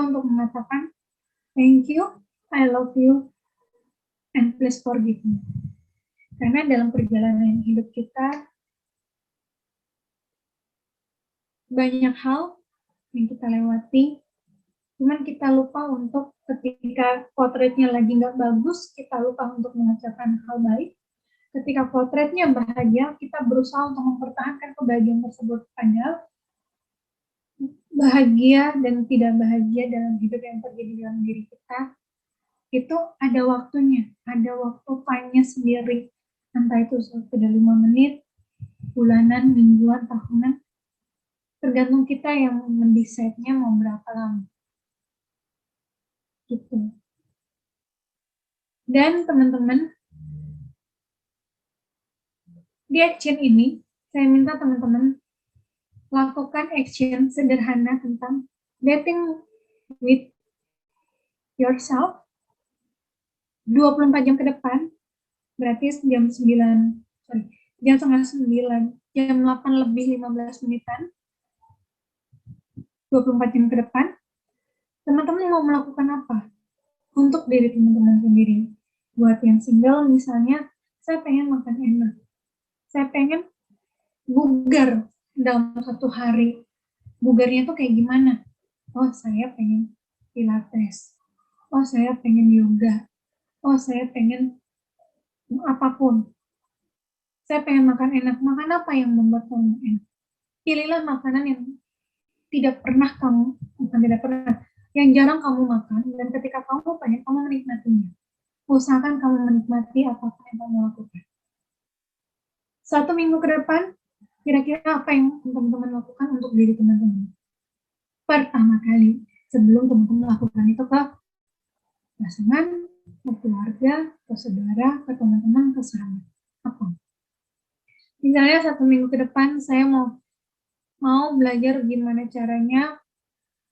untuk mengatakan thank you, I love you, and please forgive me. Karena dalam perjalanan hidup kita banyak hal yang kita lewati, cuman kita lupa untuk ketika potretnya lagi nggak bagus, kita lupa untuk mengucapkan hal baik. Ketika potretnya bahagia, kita berusaha untuk mempertahankan kebahagiaan tersebut. Padahal bahagia dan tidak bahagia dalam hidup yang terjadi dalam diri kita, itu ada waktunya, ada waktu time-nya sendiri. Entah itu sudah 5 menit, bulanan, mingguan, tahunan, tergantung kita yang mendesainnya mau berapa lama. Gitu. Dan teman-teman, di action ini, saya minta teman-teman lakukan action sederhana tentang dating with yourself 24 jam ke depan, berarti jam 8 lebih 15 menitan, 24 jam ke depan, teman-teman mau melakukan apa? Untuk diri teman-teman sendiri. Buat yang single misalnya, saya pengen makan enak. Saya pengen bugar. dalam satu hari bugarnya tuh kayak gimana. Oh, saya pengen pilates. Oh, saya pengen yoga. Oh, saya pengen apapun. Saya pengen makan enak. Makan apa yang membuat kamu enak? Pilihlah makanan yang tidak pernah kamu, bukan tidak pernah, yang jarang kamu makan, dan ketika kamu pengen, kamu menikmatinya. Usahakan kamu menikmati apapun yang kamu lakukan. 1 minggu ke depan, kira-kira apa yang teman-teman lakukan untuk diri teman-teman? Pertama kali, sebelum teman-teman lakukan itu ke pasangan, ke keluarga, ke saudara, ke teman-teman, ke sahabat. Apa? Misalnya 1 minggu ke depan, saya mau belajar gimana caranya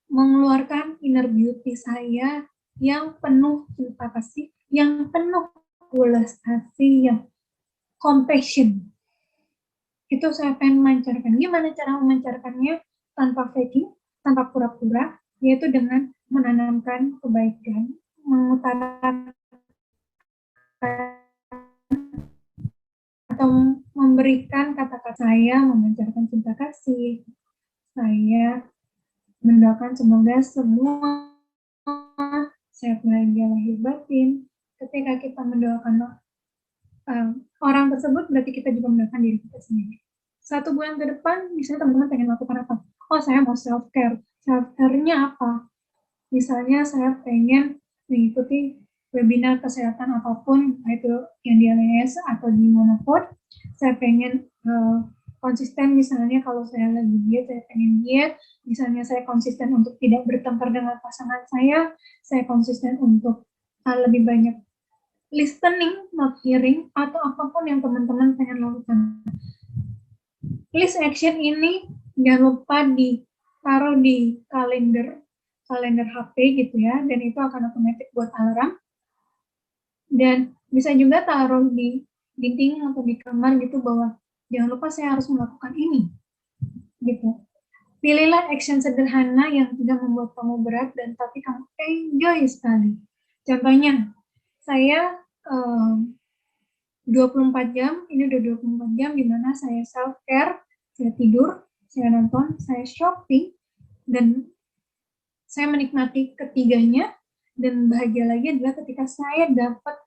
mengeluarkan inner beauty saya yang penuh cinta kasih, yang penuh welas kasih, yang compassion. Itu saya pengen memancarkan. Gimana cara memancarkannya? Tanpa faking, tanpa pura-pura, yaitu dengan menanamkan kebaikan, mengutarakan atau memberikan kata-kata saya, memancarkan cinta kasih. Saya mendoakan semoga semua sehat bahagia lahir batin. Ketika kita mendoakan orang tersebut, berarti kita juga mendoakan diri kita sendiri. 1 bulan ke depan, misalnya teman-teman pengen melakukan apa? Oh, saya mau self-care. Self-care-nya apa? Misalnya saya pengen mengikuti webinar kesehatan apapun, itu yang di LS atau dimanapun. Saya pengen konsisten, misalnya kalau saya lagi diet, saya pengen diet. Misalnya saya konsisten untuk tidak bertengkar dengan pasangan saya konsisten untuk lebih banyak listening, not hearing, atau apapun yang teman-teman pengen lakukan. List action ini jangan lupa ditaruh di kalender HP gitu ya, dan itu akan otomatis buat alarm. Dan bisa juga taruh di dinding atau di kamar gitu, bahwa jangan lupa saya harus melakukan ini gitu. Pilihlah action sederhana yang tidak membuat kamu berat dan tapi kamu enjoy sekali. Contohnya, saya 24 jam, ini udah 24 jam di mana saya self-care, saya tidur, saya nonton, saya shopping, dan saya menikmati ketiganya, dan bahagia lagi adalah ketika saya dapat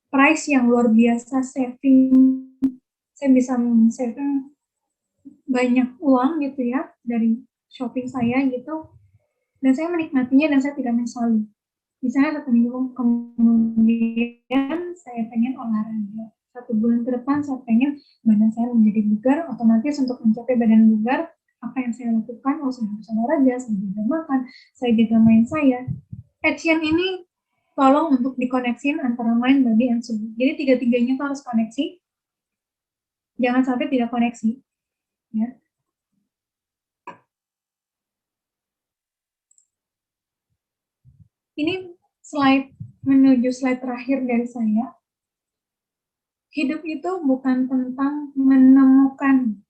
price yang luar biasa, saving, saya bisa saving banyak uang gitu ya, dari shopping saya gitu, dan saya menikmatinya dan saya tidak menyesali. Misalnya 1 minggu kemudian saya pengen olahraga. 1 bulan ke depan saya pengen badan saya menjadi bugar, otomatis untuk mencapai badan bugar, apa yang saya lakukan? Oh, saya harus olahraga, saya jaga makan, saya jaga main saya. Action ini tolong untuk dikoneksin antara mind, body, and soul. Jadi tiga-tiganya itu harus koneksi. Jangan sampai tidak koneksi. Ya. Ini menuju slide terakhir dari saya. Hidup itu bukan tentang menemukan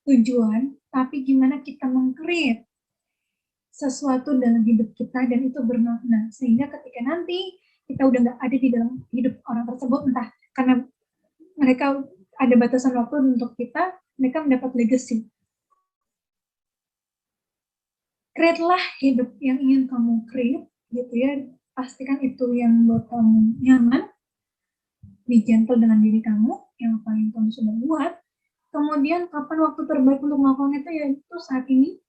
tujuan, tapi gimana kita meng-create sesuatu dalam hidup kita dan itu bermakna. Sehingga ketika nanti kita udah nggak ada di dalam hidup orang tersebut, entah karena mereka ada batasan waktu untuk kita, mereka mendapat legacy. Create-lah hidup yang ingin kamu create, gitu ya. Pastikan itu yang buat kamu nyaman, be gentle dengan diri kamu, yang paling kamu sudah buat. Kemudian kapan waktu terbaik untuk melakukan itu, yaitu saat ini,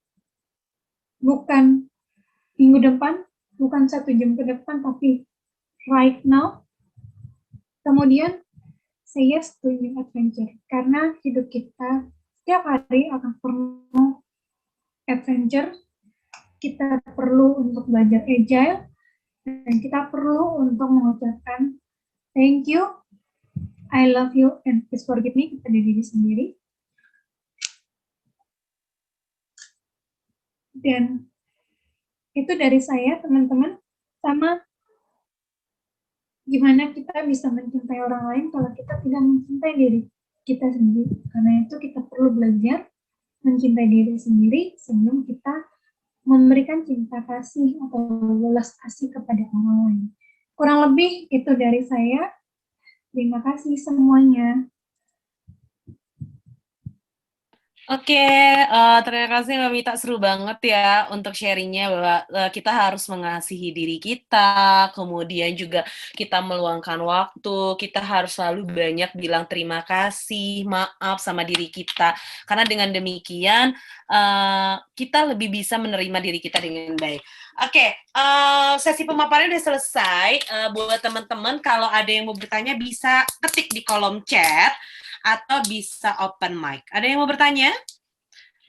bukan minggu depan, bukan 1 jam ke depan, tapi right now. Kemudian say yes to new adventure, karena hidup kita setiap hari akan penuh adventure. Kita perlu untuk belajar agile, dan kita perlu untuk mengucapkan thank you, I love you, and please forgive me kepada diri sendiri. Dan itu dari saya, teman-teman. Sama gimana kita bisa mencintai orang lain kalau kita tidak mencintai diri kita sendiri. Karena itu kita perlu belajar mencintai diri sendiri sebelum kita memberikan cinta kasih atau welas kasih kepada orang lain. Kurang lebih itu dari saya. Terima kasih semuanya. Oke, terima kasih Mbak Mita, seru banget ya untuk sharing-nya bahwa, kita harus mengasihi diri kita, kemudian juga kita meluangkan waktu, kita harus selalu banyak bilang terima kasih, maaf sama diri kita. Karena dengan demikian, kita lebih bisa menerima diri kita dengan baik. Oke, sesi pemaparannya udah selesai, buat teman-teman kalau ada yang mau bertanya bisa ketik di kolom chat, atau bisa open mic. Ada yang mau bertanya?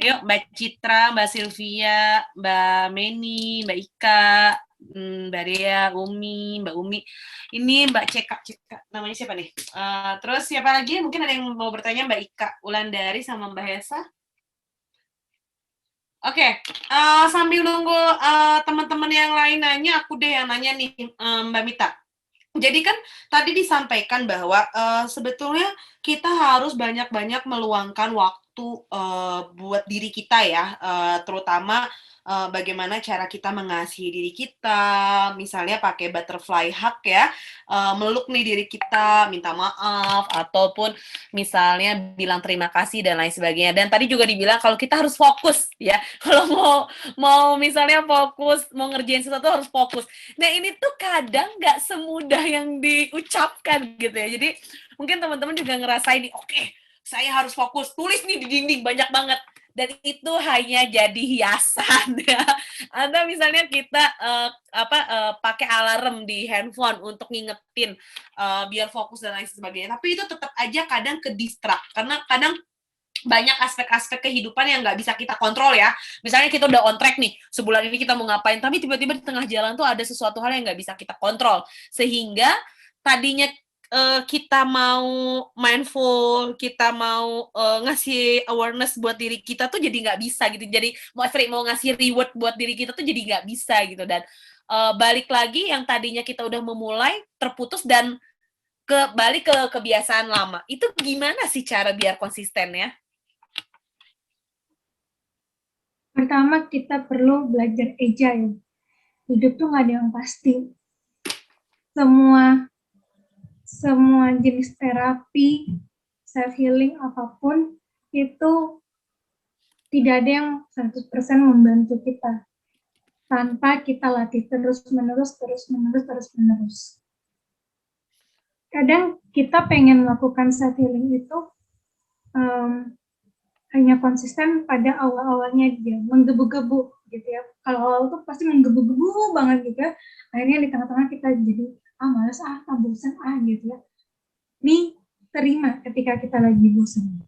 Yuk, Mbak Citra, Mbak Sylvia, Mbak Meni, Mbak Ika, Mbak Dea, Mbak Umi. Ini Mbak Ceka, namanya siapa nih? Terus siapa lagi? Mungkin ada yang mau bertanya, Mbak Ika, Wulandari, sama Mbak Hesa. Oke, sambil nunggu teman-teman yang lain nanya, aku deh yang nanya nih, Mbak Mita. Jadi kan tadi disampaikan bahwa sebetulnya kita harus banyak-banyak meluangkan waktu buat diri kita ya, terutama bagaimana cara kita mengasihi diri kita, misalnya pakai butterfly hug ya, meluk nih diri kita, minta maaf, ataupun misalnya bilang terima kasih dan lain sebagainya. Dan tadi juga dibilang kalau kita harus fokus ya, kalau mau misalnya fokus, mau ngerjain sesuatu harus fokus. Nah, ini tuh kadang nggak semudah yang diucapkan gitu ya. Jadi mungkin teman-teman juga ngerasain nih, oke, saya harus fokus, tulis nih di dinding banyak banget. Dan itu hanya jadi hiasan ya. Atau misalnya kita pakai alarm di handphone untuk ngingetin biar fokus dan lain sebagainya. Tapi itu tetap aja kadang ke distract karena kadang banyak aspek-aspek kehidupan yang nggak bisa kita kontrol ya. Misalnya kita udah on track nih, sebulan ini kita mau ngapain, tapi tiba-tiba di tengah jalan tuh ada sesuatu hal yang nggak bisa kita kontrol. Sehingga tadinya kita mau mindful, kita mau ngasih awareness buat diri kita tuh jadi nggak bisa gitu. Jadi mau ngasih reward buat diri kita tuh jadi nggak bisa gitu. Dan balik lagi yang tadinya kita udah memulai, terputus dan balik ke kebiasaan lama. Itu gimana sih cara biar konsisten ya? Pertama, kita perlu belajar agile. Hidup tuh nggak ada yang pasti. Semua jenis terapi, self-healing apapun, itu tidak ada yang 100% membantu kita. Tanpa kita latih terus-menerus. Kadang kita pengen melakukan self-healing itu hanya konsisten pada awal-awalnya dia, menggebu-gebu gitu ya. Kalau awal tuh pasti menggebu-gebu banget gitu ya. Akhirnya di tengah-tengah kita jadi, malas, bosan, gitu ya. Nih, terima ketika kita lagi bosan.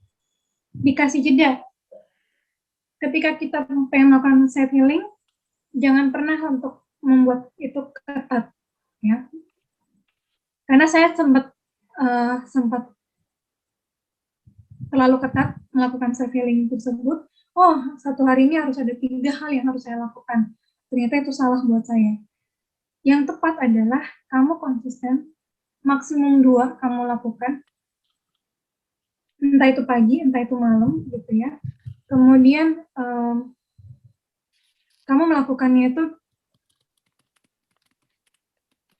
Dikasih jeda. Ketika kita pengen melakukan self-healing, jangan pernah untuk membuat itu ketat. Ya. Karena saya sempat terlalu ketat melakukan self-healing tersebut, satu hari ini harus ada 3 hal yang harus saya lakukan. Ternyata itu salah buat saya. Yang tepat adalah kamu konsisten, maksimum 2 kamu lakukan, entah itu pagi, entah itu malam, gitu ya. Kemudian kamu melakukannya itu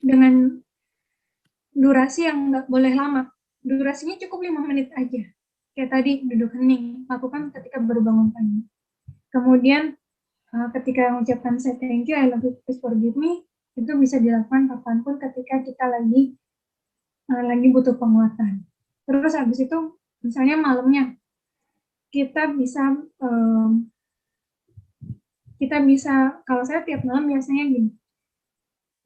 dengan durasi yang nggak boleh lama. Durasinya cukup 5 menit aja. Kayak tadi, duduk hening, lakukan ketika baru bangun pagi. Kemudian ketika mengucapkan say thank you, I love you, please forgive me, itu bisa dilakukan kapanpun ketika kita lagi butuh penguatan. Terus habis itu, misalnya malamnya, kita bisa, kalau saya tiap malam biasanya gini,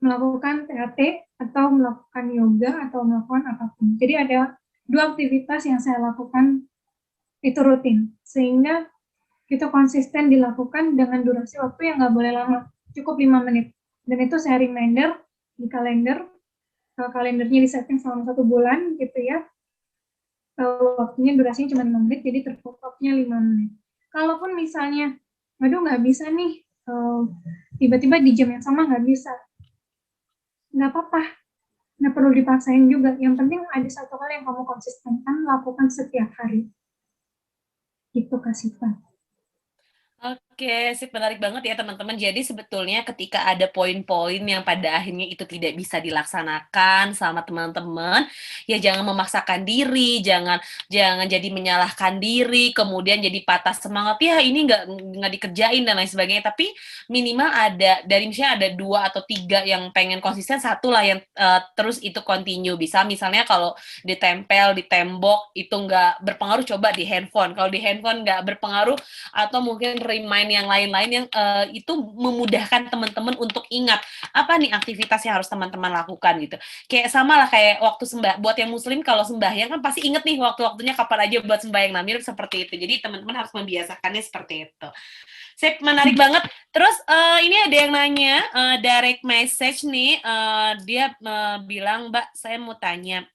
melakukan TAT atau melakukan yoga atau melakukan apapun. Jadi ada 2 aktivitas yang saya lakukan itu rutin, sehingga itu konsisten dilakukan dengan durasi waktu yang nggak boleh lama, cukup 5 menit. Dan itu saya reminder di kalender, kalendernya di-setting selama 1 bulan gitu ya. Waktunya durasinya cuma 5 menit, jadi terpokoknya 5 menit. Kalaupun misalnya, aduh nggak bisa nih, tiba-tiba di jam yang sama nggak bisa, nggak apa-apa, nggak perlu dipaksain juga. Yang penting ada satu hal yang kamu konsistenkan, lakukan setiap hari. Gitu, Kak Siva. Oke, sip, menarik banget ya teman-teman. Jadi sebetulnya ketika ada poin-poin yang pada akhirnya itu tidak bisa dilaksanakan sama teman-teman, ya jangan memaksakan diri, jangan jangan jadi menyalahkan diri, kemudian jadi patah semangat, ya ini nggak dikerjain dan lain sebagainya. Tapi minimal ada dari misalnya ada 2 atau 3 yang pengen konsisten, satu lah yang terus itu continue. Bisa misalnya kalau ditempel di tembok itu nggak berpengaruh, coba di handphone. Kalau di handphone nggak berpengaruh, atau mungkin remind yang lain-lain yang itu memudahkan teman-teman untuk ingat apa nih aktivitas yang harus teman-teman lakukan gitu. Kayak sama lah kayak waktu buat yang muslim kalau sembahyang kan pasti inget nih waktu-waktunya kapan aja buat sembahyang. Nah, mirip seperti itu. Jadi teman-teman harus membiasakannya seperti itu. Sip, menarik banget. Terus ini ada yang nanya direct message nih, dia bilang, Mbak, saya mau tanya.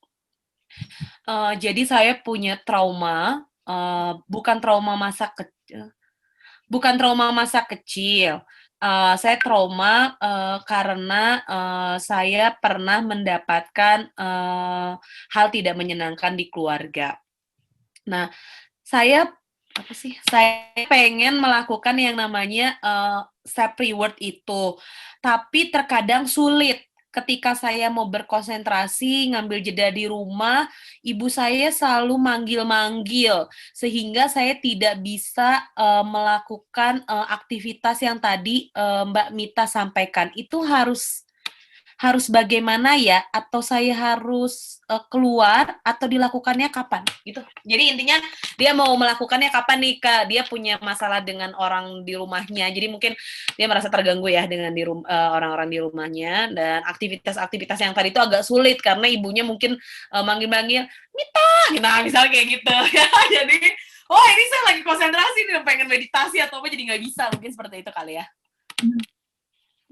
Jadi saya punya trauma, bukan trauma masa kecil. Bukan trauma masa kecil, saya trauma, karena, saya pernah mendapatkan, hal tidak menyenangkan di keluarga. Nah, saya saya pengen melakukan yang namanya, self reward itu, tapi terkadang sulit. Ketika saya mau berkonsentrasi, ngambil jeda di rumah, ibu saya selalu manggil-manggil, sehingga saya tidak bisa, melakukan, aktivitas yang tadi, Mbak Mita sampaikan. Itu harus bagaimana ya? Atau saya harus, keluar atau dilakukannya kapan? Gitu. Jadi intinya dia mau melakukannya kapan nih, Kak? Dia punya masalah dengan orang di rumahnya. Jadi mungkin dia merasa terganggu ya dengan orang-orang di rumahnya, dan aktivitas-aktivitas yang tadi itu agak sulit karena ibunya mungkin, manggil-manggil, "Mita!" gitu, nah misalnya kayak gitu ya. Jadi, "Oh ini saya lagi konsentrasi nih, pengen meditasi," atau apa, jadi nggak bisa, mungkin seperti itu kali ya?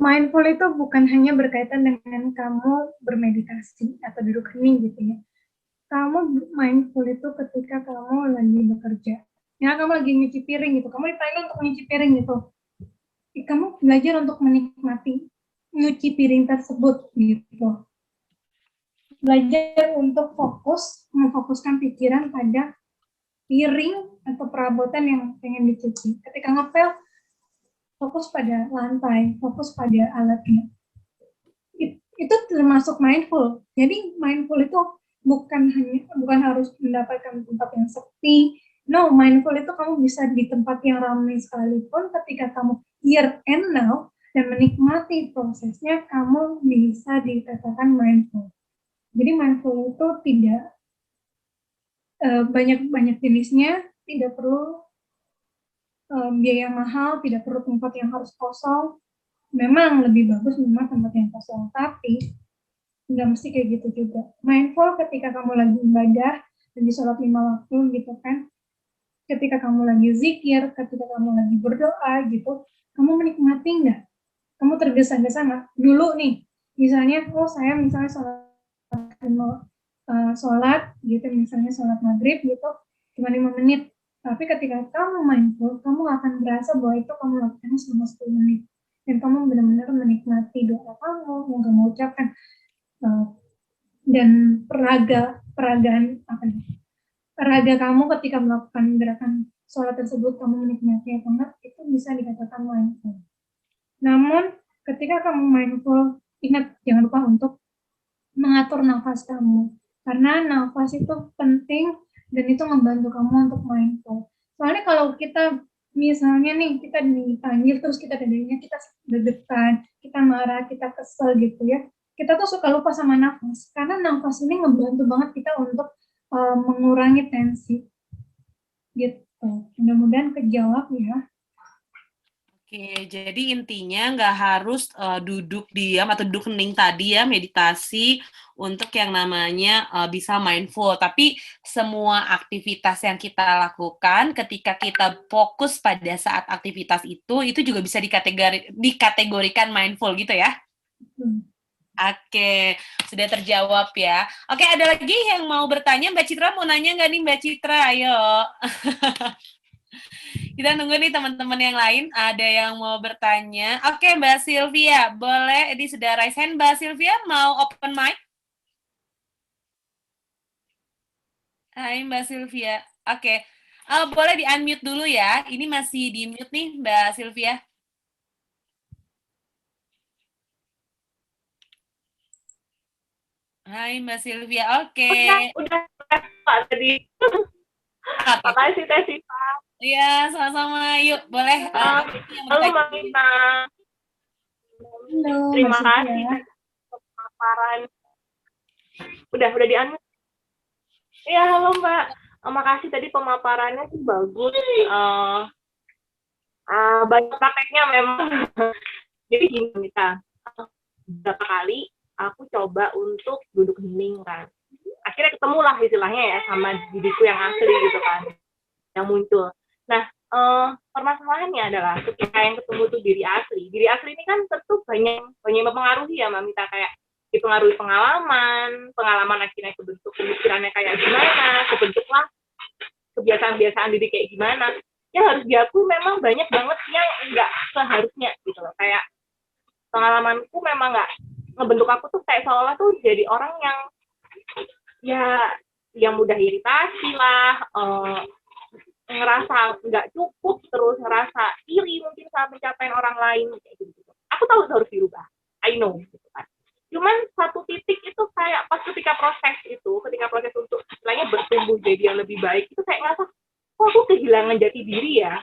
Mindful itu bukan hanya berkaitan dengan kamu bermeditasi atau duduk hening gitu ya. Kamu mindful itu ketika kamu lagi bekerja. Ya, kamu lagi nyuci piring gitu. Kamu dipanggil untuk nyuci piring gitu. Kamu belajar untuk menikmati nyuci piring tersebut gitu. Belajar untuk memfokuskan pikiran pada piring atau perabotan yang pengen dicuci. Ketika ngepel, fokus pada lantai, fokus pada alatnya. Itu termasuk mindful. Jadi mindful itu bukan harus mendapatkan tempat yang sepi. No, mindful itu kamu bisa di tempat yang ramai sekalipun, ketika kamu here and now dan menikmati prosesnya, kamu bisa dikatakan mindful. Jadi mindful itu tidak banyak jenisnya, tidak perlu biaya mahal, tidak perlu tempat yang harus kosong. Memang lebih bagus memang tempat yang kosong, tapi nggak mesti kayak gitu juga. Mindful ketika kamu lagi ibadah, lagi sholat 5 waktu gitu kan, ketika kamu lagi zikir, ketika kamu lagi berdoa gitu, kamu menikmati nggak? Kamu tergesa-gesa nggak? Dulu nih, misalnya, saya misalnya sholat gitu, misalnya sholat maghrib gitu, cuma 5 menit. Tapi ketika kamu mindful, kamu akan berasa bahwa itu kamu lakukan selama 10 menit. Dan kamu benar-benar menikmati doa kamu yang kamu ucapkan. Dan peraga kamu ketika melakukan gerakan sholat tersebut, kamu menikmati atau enggak, itu bisa dikatakan mindful. Namun ketika kamu mindful, ingat jangan lupa untuk mengatur nafas kamu, karena nafas itu penting dan itu membantu kamu untuk mindful. Soalnya kalau kita misalnya nih, kita dipanggil terus kita dadanya kita deg-degan, kita marah, kita kesel gitu ya, kita tuh suka lupa sama nafas, karena nafas ini ngebantu banget kita untuk mengurangi tensi gitu. Mudah-mudahan kejawab ya. Oke, jadi intinya nggak harus duduk diam atau duduk hening tadi ya, meditasi untuk yang namanya bisa mindful. Tapi semua aktivitas yang kita lakukan ketika kita fokus pada saat aktivitas itu juga bisa dikategorikan mindful gitu ya. Oke, sudah terjawab ya. Oke, ada lagi yang mau bertanya? Mbak Citra mau nanya nggak nih, Mbak Citra? Ayo. Kita nunggu nih teman-teman yang lain. Ada yang mau bertanya. Oke, Mbak Sylvia. Boleh, ini sudah raise hand. Mbak Sylvia mau open mic? Hai, Mbak Sylvia. Oke. Boleh di-unmute dulu ya. Ini masih di-mute nih, Mbak Sylvia. Hai, Mbak Sylvia. Oke. Udah Pak tadi. Oke. Makasih Teh Siva. Iya, sama-sama. Yuk, boleh. Yang Halo bertanya. Mbak Mita. Halo, Terima Mbak kasih Sylvia. atas pemaparan. Udah di-unmute. Iya, halo Mbak. Makasih tadi pemaparannya sih bagus. Banyak prakteknya memang. Jadi gini Mita, beberapa kali aku coba untuk duduk hening kan. Akhirnya ketemulah istilahnya ya sama diriku yang asli gitu kan, yang muncul. Nah, permasalahannya adalah ketika yang ketemu tuh diri asli ini kan tentu banyak mempengaruhi ya Mbak Mita, kayak dipengaruhi pengalaman akhirnya kebentuk pemikirannya kayak gimana, kebentuklah kebiasaan-kebiasaan diri kayak gimana. Ya harus diakui memang banyak banget yang nggak seharusnya gitu loh. Kayak pengalamanku memang nggak ngebentuk aku tuh kayak seolah tuh jadi orang yang mudah iritasi lah, ngerasa nggak cukup, terus ngerasa iri mungkin saat pencapaian orang lain kayak gitu. Aku tahu itu harus dirubah, I know gitu kan. Cuman satu titik itu kayak pas ketika proses untuk istilahnya bertumbuh jadi yang lebih baik itu kayak ngerasa kok aku kehilangan jati diri ya.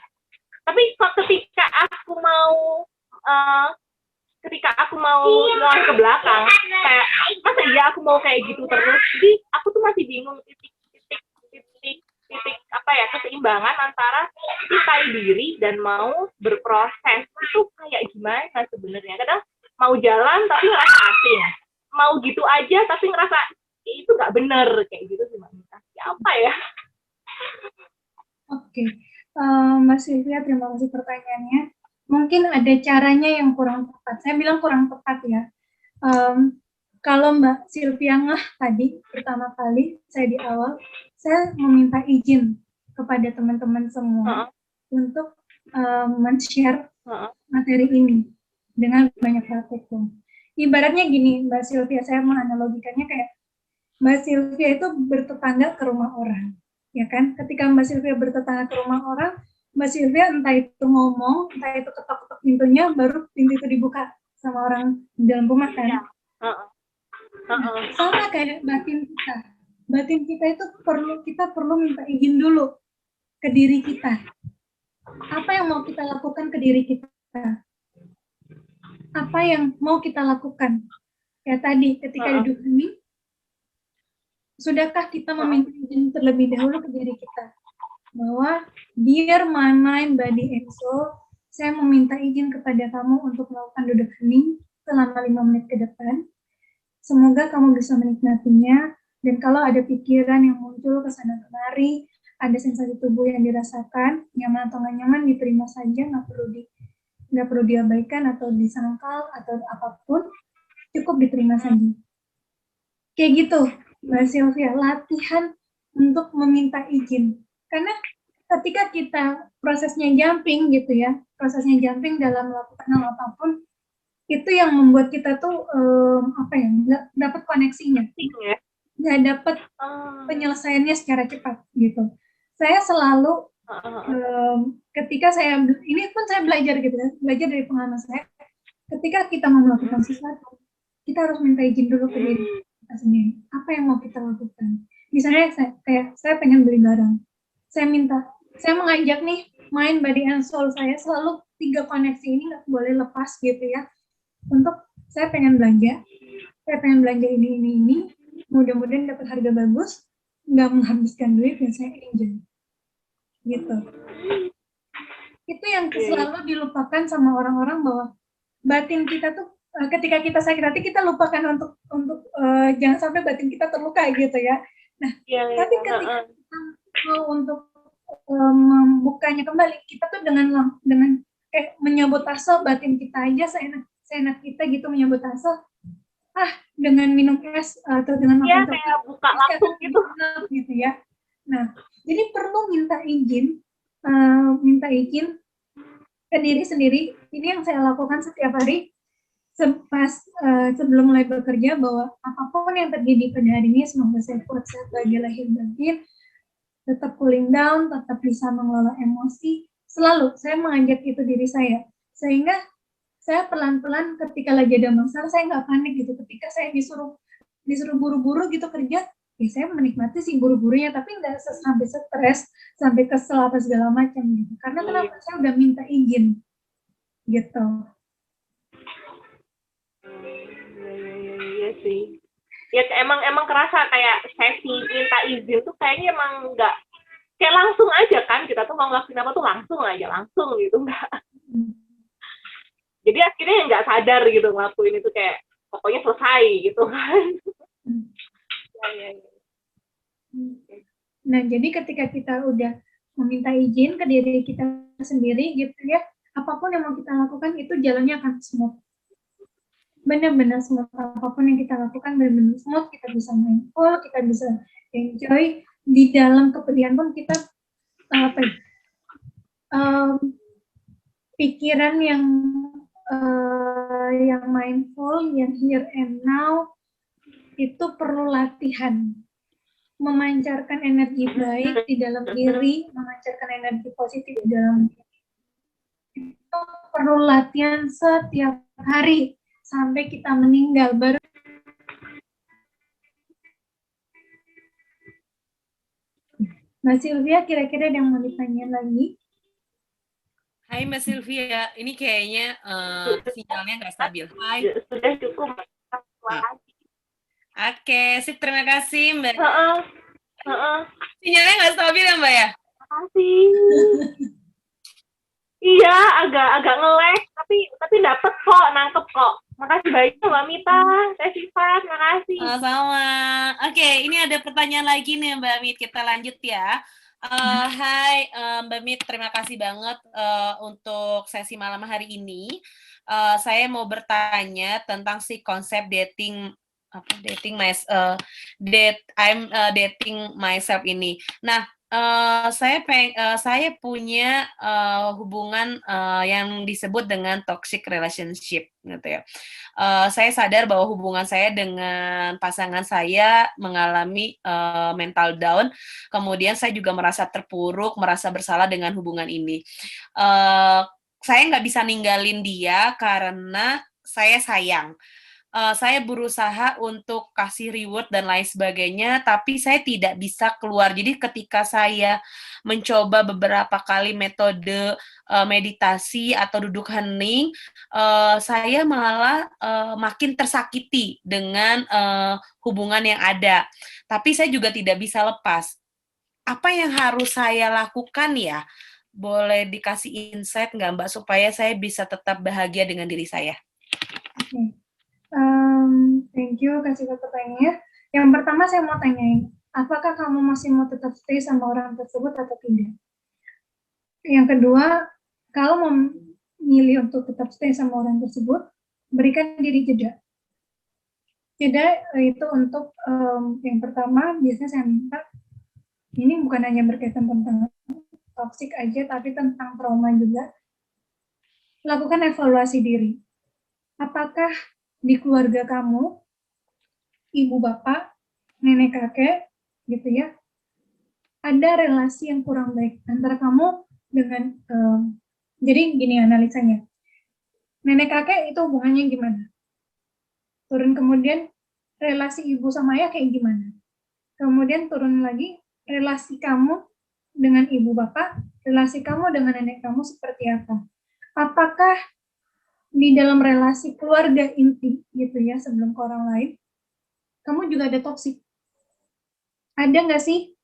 Tapi ketika aku mau noleh ke belakang, kayak masa iya aku mau kayak gitu terus. Jadi aku tuh masih bingung titik apa ya, keseimbangan antara cintai diri dan mau berproses itu kayak gimana sebenarnya. Kadang mau jalan tapi ngerasa asing, mau gitu aja tapi ngerasa itu nggak bener kayak gitu sih Mbak Mita. Ya apa ya? Oke, Mbak Sylvia, terima kasih pertanyaannya. Mungkin ada caranya yang kurang tepat. Saya bilang kurang tepat ya. Kalau Mbak Sylvia ngeh tadi, pertama kali saya di awal, saya meminta izin kepada teman-teman semua untuk men-share materi ini dengan banyak praktikum. Ibaratnya gini, Mbak Sylvia, saya menganalogikannya kayak Mbak Sylvia itu bertetangga ke rumah orang. Ya kan, ketika Mbak Sylvia bertetangga ke rumah orang, Mbak Sylvia entah itu ngomong, entah itu ketok-ketok pintunya, baru pintu itu dibuka sama orang di dalam rumah kan. Nah, sama kayak batin kita. Batin kita itu kita perlu minta izin dulu ke diri kita. Apa yang mau kita lakukan ke diri kita? Apa yang mau kita lakukan? Kayak tadi, ketika duduk ini, sudahkah kita meminta izin terlebih dahulu ke diri kita? Bahwa, dear my mind, body, and soul, saya meminta izin kepada kamu untuk melakukan duduk hening selama 5 menit ke depan. Semoga kamu bisa menikmatinya, dan kalau ada pikiran yang muncul ke sana kemari, ada sensasi tubuh yang dirasakan, nyaman atau nggak nyaman, diterima saja, nggak perlu diabaikan atau disangkal atau apapun, cukup diterima saja. Kayak gitu, Mbak Sylvia, latihan untuk meminta izin. Karena ketika kita prosesnya jumping gitu ya, prosesnya jumping dalam melakukan hal apapun, itu yang membuat kita tuh nggak dapat koneksinya, nggak dapat penyelesaiannya secara cepat gitu. Saya selalu ketika ini pun saya belajar gitu ya, belajar dari pengalaman saya. Ketika kita mau melakukan sesuatu, kita harus minta izin dulu ke diri kita sendiri. Apa yang mau kita lakukan? Misalnya saya pengen beli barang, saya mengajak nih mind, body, and soul saya selalu 3 koneksi ini nggak boleh lepas gitu ya. Untuk saya pengen belanja ini, mudah-mudahan dapat harga bagus, nggak menghabiskan duit, dan saya enjoy gitu. Itu yang selalu dilupakan sama orang-orang, bahwa batin kita tuh ketika kita sakit hati, kita lupakan untuk jangan sampai batin kita terluka gitu ya. Nah, tapi ketika kita mau untuk membukanya kembali, kita tuh dengan kayak menyabotase batin kita aja seenak kita gitu, menyabotase dengan minum es atau dengan makan kayak buka langsung gitu ya. Nah, jadi perlu minta izin ke diri sendiri. Ini yang saya lakukan setiap hari sebelum mulai bekerja, bahwa apapun yang terjadi pada hari ini, semoga saya kuat, sehat, bahagia lahir batin. tetap cooling down, tetap bisa mengelola emosi. Selalu saya mengajak itu diri saya, sehingga saya pelan-pelan ketika lagi ada masalah saya nggak panik gitu. Ketika saya disuruh buru-buru gitu kerja, ya saya menikmati sih buru-burunya, tapi nggak sampai stres, sampai kesel apa segala macam gitu. Karena kenapa? Saya udah minta izin gitu. Iya sih. Ya emang kerasa kayak sesi minta izin tuh kayaknya emang nggak kayak langsung aja kan, kita tuh mau ngelakuin apa tuh langsung gitu, nggak. Jadi akhirnya nggak sadar gitu ngelakuin itu, kayak pokoknya selesai gitu kan. Ya. Nah, jadi ketika kita udah meminta izin ke diri kita sendiri gitu ya, apapun yang mau kita lakukan itu jalannya akan smooth. Benar-benar smooth, apapun yang kita lakukan benar-benar smooth, kita bisa mindful, kita bisa enjoy, di dalam kepedihan pun kita pikiran yang mindful, yang here and now, itu perlu latihan. Memancarkan energi baik di dalam diri, memancarkan energi positif di dalam diri. Itu perlu latihan setiap hari sampai kita meninggal. Baru Mbak Sylvia, kira-kira ada yang mau ditanya lagi? Hai Mbak Sylvia, ini kayaknya sinyalnya nggak stabil. Hai. Sudah cukup. Oke, sip, terima kasih Mbak. Sinyalnya nggak stabil ya Mbak ya? Terima kasih. Iya, agak nge-lag, tapi dapet kok, nangkep kok. Makasih banyak Mbak Mita, Teh Sifat, makasih. Sama. Oke, ini ada pertanyaan lagi nih Mbak Mit, kita lanjut ya. Hai Mbak Mit, terima kasih banget untuk sesi malam hari ini. Saya mau bertanya tentang si konsep dating myself ini. Nah, saya punya hubungan yang disebut dengan toxic relationship gitu ya. Saya sadar bahwa hubungan saya dengan pasangan saya mengalami mental down. Kemudian saya juga merasa terpuruk, merasa bersalah dengan hubungan ini. Saya nggak bisa ninggalin dia karena saya sayang. Saya berusaha untuk kasih reward dan lain sebagainya, tapi saya tidak bisa keluar. Jadi ketika saya mencoba beberapa kali metode meditasi atau duduk hening, saya malah makin tersakiti dengan hubungan yang ada. Tapi saya juga tidak bisa lepas. Apa yang harus saya lakukan ya? Boleh dikasih insight nggak Mbak, supaya saya bisa tetap bahagia dengan diri saya? Okay. Thank you, kasih pertanyaannya. Yang pertama saya mau tanyain, apakah kamu masih mau tetap stay sama orang tersebut atau tidak? Yang kedua, kalau mau memilih untuk tetap stay sama orang tersebut, berikan diri jeda. Jeda itu untuk yang pertama, biasanya saya minta, ini bukan hanya berkaitan tentang toksik aja, tapi tentang trauma juga. Lakukan evaluasi diri. Apakah di keluarga kamu, ibu bapak, nenek kakek, gitu ya, ada relasi yang kurang baik antara kamu dengan, jadi gini analisanya, nenek kakek itu hubungannya gimana? Turun kemudian relasi ibu sama ayah kayak gimana? Kemudian turun lagi, relasi kamu dengan ibu bapak, relasi kamu dengan nenek kamu seperti apa? Apakah di dalam relasi keluarga inti gitu ya, sebelum ke orang lain, kamu juga ada toksik? Ada nggak sih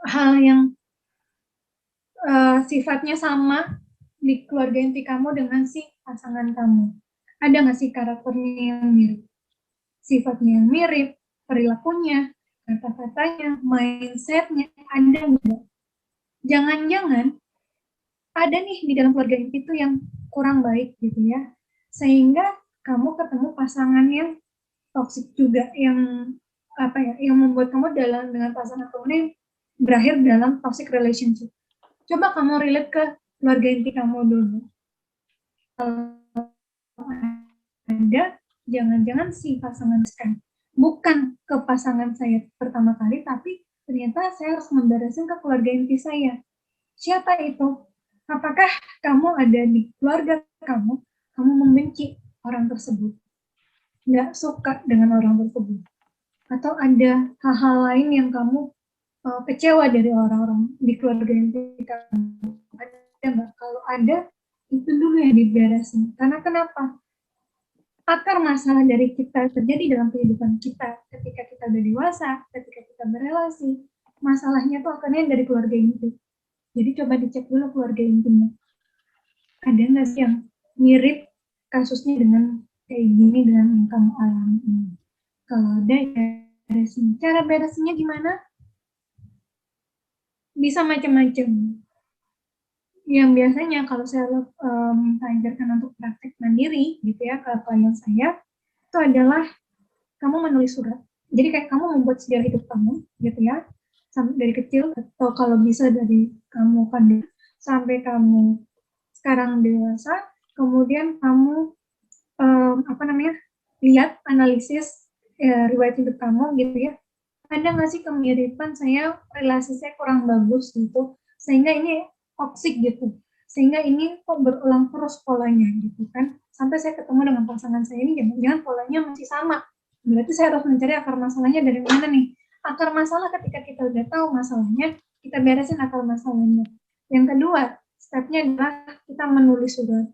hal yang sifatnya sama di keluarga inti kamu dengan si pasangan kamu? Ada nggak sih karakternya yang mirip? Sifatnya yang mirip, perilakunya, kata-katanya, mindsetnya, ada nggak? Jangan-jangan ada nih di dalam keluarga inti itu yang kurang baik gitu ya, sehingga kamu ketemu pasangan yang toksik juga, yang apa ya, yang membuat kamu dengan pasangan kamu ini berakhir dalam toxic relationship. Coba kamu relate ke keluarga inti kamu dulu. Ada, jangan-jangan si pasangan bukan ke pasangan saya pertama kali, tapi ternyata saya harus memberesin ke keluarga inti saya. Siapa itu? Apakah kamu ada di keluarga kamu membenci orang tersebut, nggak suka dengan orang tersebut, atau ada hal-hal lain yang kamu kecewa dari orang-orang di keluarga inti kamu? Ada nggak? Kalau ada, itu dulu yang diberesin. Karena kenapa? Akar masalah dari kita terjadi dalam kehidupan kita ketika kita udah dewasa, ketika kita berelasi, masalahnya tuh akarnya dari keluarga inti. Jadi coba dicek dulu keluarga intinya. Ada nggak sih yang mirip kasusnya dengan kayak gini dengan yang kamu alami ini? Kalau ada, ya beresin. Cara beresinnya gimana? Bisa macam-macam. Yang biasanya kalau saya minta ajarkan untuk praktek mandiri gitu ya ke klien saya, itu adalah kamu menulis surat. Jadi kayak kamu membuat sejarah hidup kamu gitu ya, sampai dari kecil, atau kalau bisa dari kamu kandung sampai kamu sekarang dewasa, kemudian kamu lihat analisis riwayat hidup kamu gitu ya. Ada nggak sih kemiripan saya, relasi saya kurang bagus gitu, sehingga ini toksik gitu, sehingga ini kok berulang terus polanya gitu kan, sampai saya ketemu dengan pasangan saya ini jangan-jangan polanya masih sama, berarti saya harus mencari akar masalahnya dari mana nih. Akar masalah ketika kita udah tahu masalahnya, kita beresin akar masalahnya. Yang kedua, stepnya adalah kita menulis surat.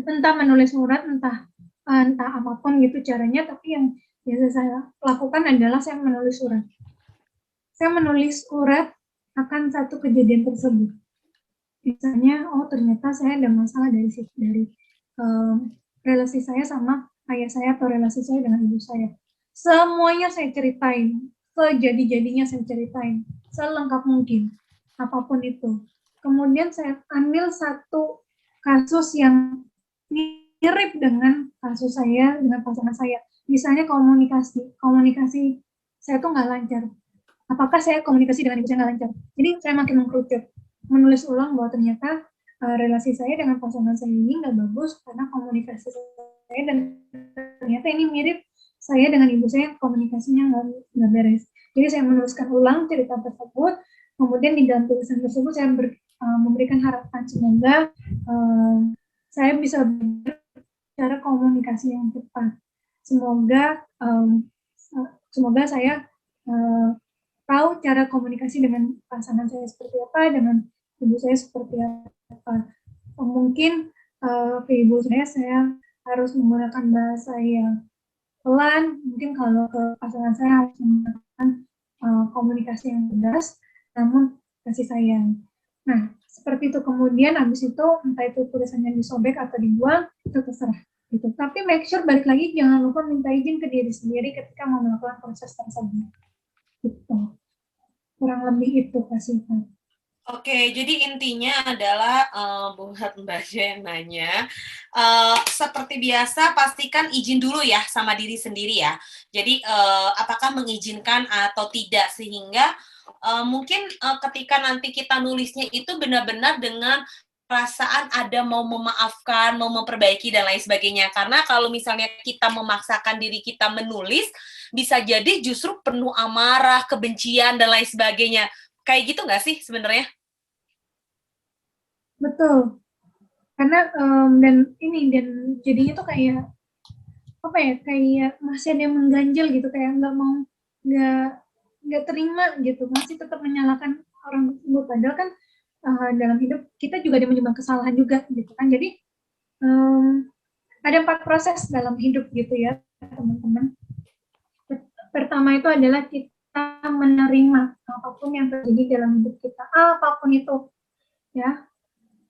Entah menulis surat, entah apapun gitu caranya, tapi yang biasa saya lakukan adalah saya menulis surat. Saya menulis surat akan satu kejadian tersebut. Misalnya, oh ternyata saya ada masalah dari relasi saya sama ayah saya atau relasi saya dengan ibu saya. Semuanya saya ceritain, sejadi-jadinya saya ceritain, selengkap mungkin, apapun itu. Kemudian saya ambil satu kasus yang mirip dengan kasus saya dengan pasangan saya. Misalnya komunikasi saya tuh nggak lancar. Apakah saya komunikasi dengan ibu saya nggak lancar? Jadi saya makin mengkerucut, menulis ulang bahwa ternyata relasi saya dengan pasangan saya ini nggak bagus karena komunikasi saya, dan ternyata ini mirip saya dengan ibu saya komunikasinya nggak beres. Jadi saya menuliskan ulang cerita tersebut, kemudian di dalam tulisan tersebut saya memberikan harapan semoga saya bisa cara komunikasi yang tepat. Semoga saya tahu cara komunikasi dengan pasangan saya seperti apa, dengan ibu saya seperti apa. Mungkin ke ibu saya harus menggunakan bahasa yang pelan, mungkin kalau ke pasangan saya harus menggunakan komunikasi yang tegas, namun kasih sayang. Nah, seperti itu. Kemudian habis itu entah itu tulisannya disobek atau dibuang, itu terserah gitu. Tapi make sure balik lagi jangan lupa minta izin ke diri sendiri ketika mau melakukan proses tersebut. Gitu. Kurang lebih itu Kak Siva. Oke, jadi intinya adalah buat Mbak Jo yang nanya, seperti biasa pastikan izin dulu ya sama diri sendiri ya. Jadi apakah mengizinkan atau tidak, sehingga mungkin ketika nanti kita nulisnya itu benar-benar dengan perasaan ada mau memaafkan, mau memperbaiki dan lain sebagainya. Karena kalau misalnya kita memaksakan diri kita menulis, bisa jadi justru penuh amarah, kebencian dan lain sebagainya. Kayak gitu nggak sih sebenarnya? Betul. Karena dan jadinya tuh kayak apa ya, kayak masih ada yang mengganjal gitu, kayak nggak terima gitu, masih tetap menyalahkan orang tersebut, padahal kan dalam hidup kita juga ada menyumbang kesalahan juga gitu kan. Jadi ada 4 proses dalam hidup gitu ya teman-teman. Pertama itu adalah kita menerima apapun yang terjadi dalam hidup kita, apapun itu ya.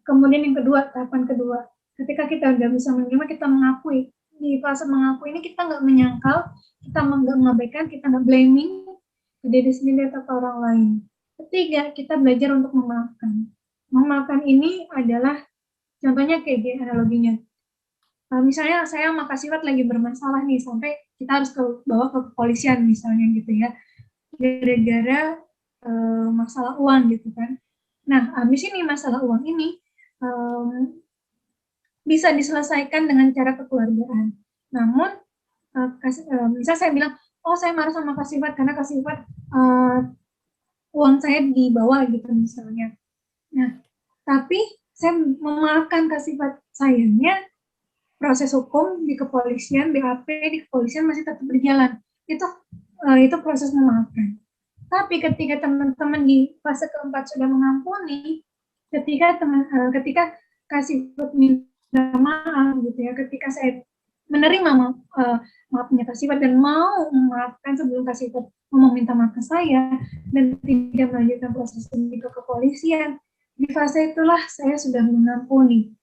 Kemudian yang kedua, tahapan kedua, ketika kita udah bisa menerima, kita mengakui. Di fase mengakui ini kita nggak menyangkal, kita nggak mengabaikan, kita nggak blaming ke diri sendiri atau ke orang lain. Ketiga, kita belajar untuk memaafkan. Memaafkan ini adalah contohnya kayak gini analoginya. Misalnya saya sama Kak Sivat lagi bermasalah nih, sampai kita harus bawa ke kepolisian misalnya gitu ya, gara-gara masalah uang gitu kan. Nah, habis ini masalah uang ini bisa diselesaikan dengan cara kekeluargaan. Namun, misalnya saya bilang, oh saya marah sama Kak Sifat karena Kak Sifat uang saya dibawa gitu misalnya. Nah, tapi saya memaafkan Kak Sifat, sayangnya proses hukum di kepolisian, BAP di kepolisian masih tetap berjalan. Itu proses memaafkan. Tapi ketika teman-teman di fase keempat sudah mengampuni, ketika Kak Sifat minta maaf gitu ya, ketika saya menerima maafnya Kak Sifat dan mau memaafkan sebelum Kak Sifat mau minta maaf ke saya dan tidak melanjutkan proses ini ke kepolisian, di fase itulah saya sudah mengampuni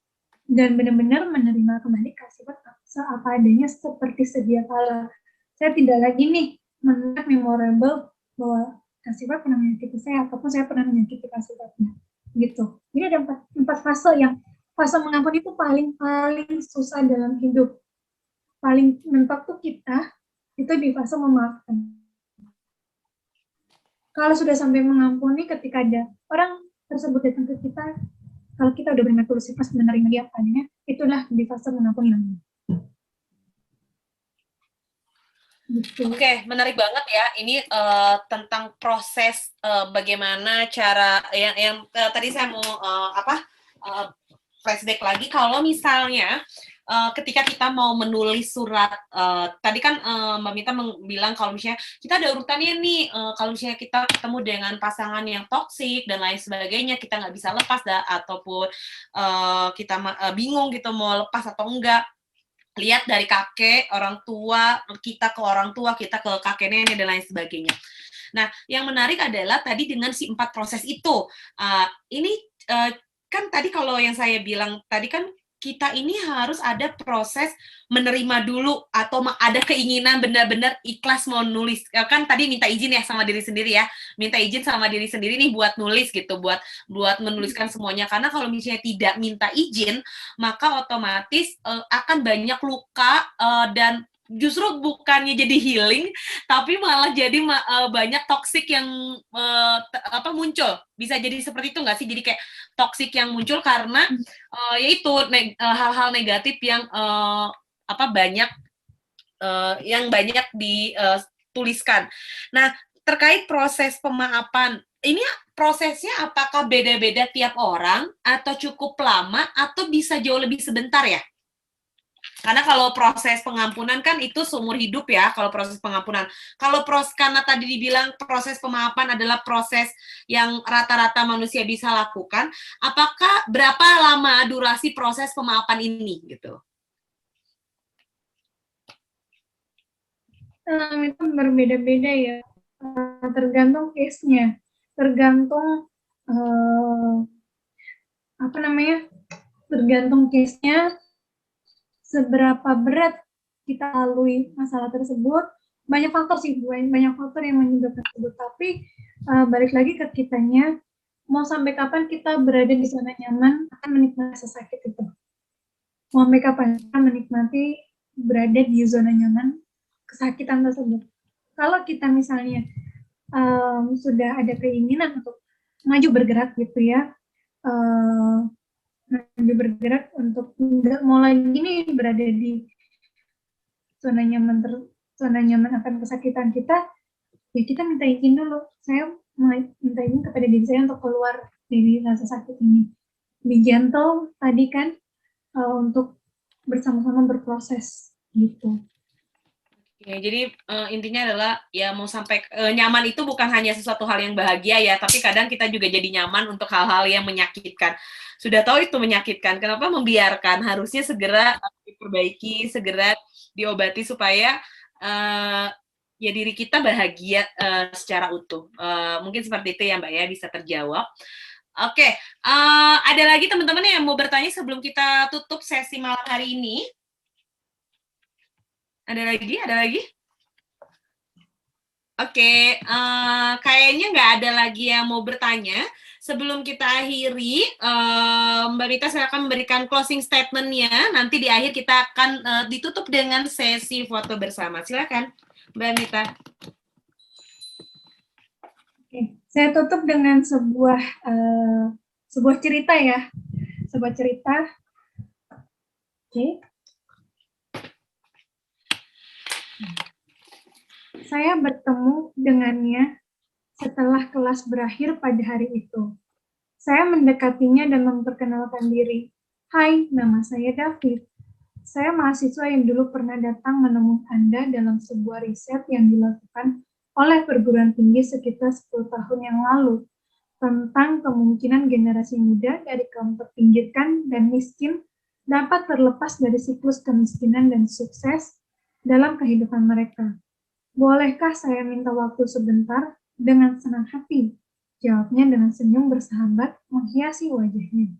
dan benar-benar menerima kembali Kak Sifat apa adanya seperti sedia kala. Saya tidak lagi nih mengingat memorable bahwa Kak Sifat pernah menyakiti saya ataupun saya pernah menyakiti Kak Sifatnya gitu. Jadi ada empat fase yang fase mengampuni itu paling susah dalam hidup. Paling mentok tuh kita itu di fase memaafkan. Kalau sudah sampai mengampuni, ketika ada orang tersebut datang ke kita, kalau kita udah benar tulus ikhlas menerima dia padanya, itulah di fase mengampuni namanya. Gitu. Oke, menarik banget ya. Ini tentang proses bagaimana cara yang tadi saya mau flashback lagi. Kalau misalnya ketika kita mau menulis surat, tadi kan Mbak Mita bilang kalau misalnya kita ada urutannya nih, kalau misalnya kita ketemu dengan pasangan yang toksik dan lain sebagainya, kita nggak bisa lepas ataupun kita bingung gitu mau lepas atau enggak. Lihat dari kakek, orang tua, kita ke orang tua, kita ke kakek nenek, dan lain sebagainya. Nah, yang menarik adalah tadi dengan si 4 proses itu. Kan tadi kalau yang saya bilang, tadi kan kita ini harus ada proses menerima dulu atau ada keinginan benar-benar ikhlas mau nulis. Kan tadi minta izin ya sama diri sendiri ya. Minta izin sama diri sendiri nih buat nulis gitu, buat menuliskan semuanya. Karena kalau misalnya tidak minta izin, maka otomatis akan banyak luka dan justru bukannya jadi healing, tapi malah jadi banyak toksik yang muncul. Bisa jadi seperti itu nggak sih? Jadi kayak toksik yang muncul karena yaitu hal-hal negatif yang banyak dituliskan. Nah, terkait proses pemaafan, ini prosesnya apakah beda-beda tiap orang atau cukup lama atau bisa jauh lebih sebentar ya? Karena kalau proses pengampunan kan itu seumur hidup ya, kalau proses pengampunan. Kalau karena tadi dibilang proses pemaafan adalah proses yang rata-rata manusia bisa lakukan, apakah berapa lama durasi proses pemaafan ini gitu? Itu berbeda-beda ya, tergantung case-nya, tergantung tergantung case-nya, seberapa berat kita lalui masalah tersebut. Banyak faktor sih, banyak faktor yang menyebabkan tersebut. Tapi balik lagi ke kitanya, mau sampai kapan kita berada di zona nyaman akan menikmati rasa sakit itu. Mau sampai kapan kita menikmati berada di zona nyaman kesakitan tersebut. Kalau kita misalnya sudah ada keinginan untuk maju bergerak gitu ya, bergerak untuk nggak mau lagi nih berada di zona nyaman akan kesakitan kita, ya kita minta izin dulu. Saya minta izin kepada diri saya untuk keluar dari rasa sakit ini. Be gentle tadi kan, untuk bersama-sama berproses gitu. Ya, jadi intinya adalah ya mau sampai nyaman itu bukan hanya sesuatu hal yang bahagia ya, tapi kadang kita juga jadi nyaman untuk hal-hal yang menyakitkan. Sudah tahu itu menyakitkan, kenapa membiarkan? Harusnya segera diperbaiki, segera diobati supaya ya diri kita bahagia secara utuh. Mungkin seperti itu ya Mbak ya, bisa terjawab. Oke, ada lagi teman-teman yang mau bertanya sebelum kita tutup sesi malam hari ini? Ada lagi? Oke, kayaknya nggak ada lagi yang mau bertanya. Sebelum kita akhiri, Mbak Mita silakan memberikan closing statement-nya. Nanti di akhir kita akan ditutup dengan sesi foto bersama. Silakan, Mbak Mita. Oke, saya tutup dengan sebuah cerita ya. Sebuah cerita. Oke. Saya bertemu dengannya setelah kelas berakhir pada hari itu. Saya mendekatinya dan memperkenalkan diri. Hai, nama saya David. Saya mahasiswa yang dulu pernah datang menemui Anda dalam sebuah riset yang dilakukan oleh perguruan tinggi sekitar 10 tahun yang lalu tentang kemungkinan generasi muda dari kaum terpinggirkan dan miskin dapat terlepas dari siklus kemiskinan dan sukses dalam kehidupan mereka. Bolehkah saya minta waktu sebentar? Dengan senang hati, jawabnya dengan senyum bersahabat menghiasi wajahnya.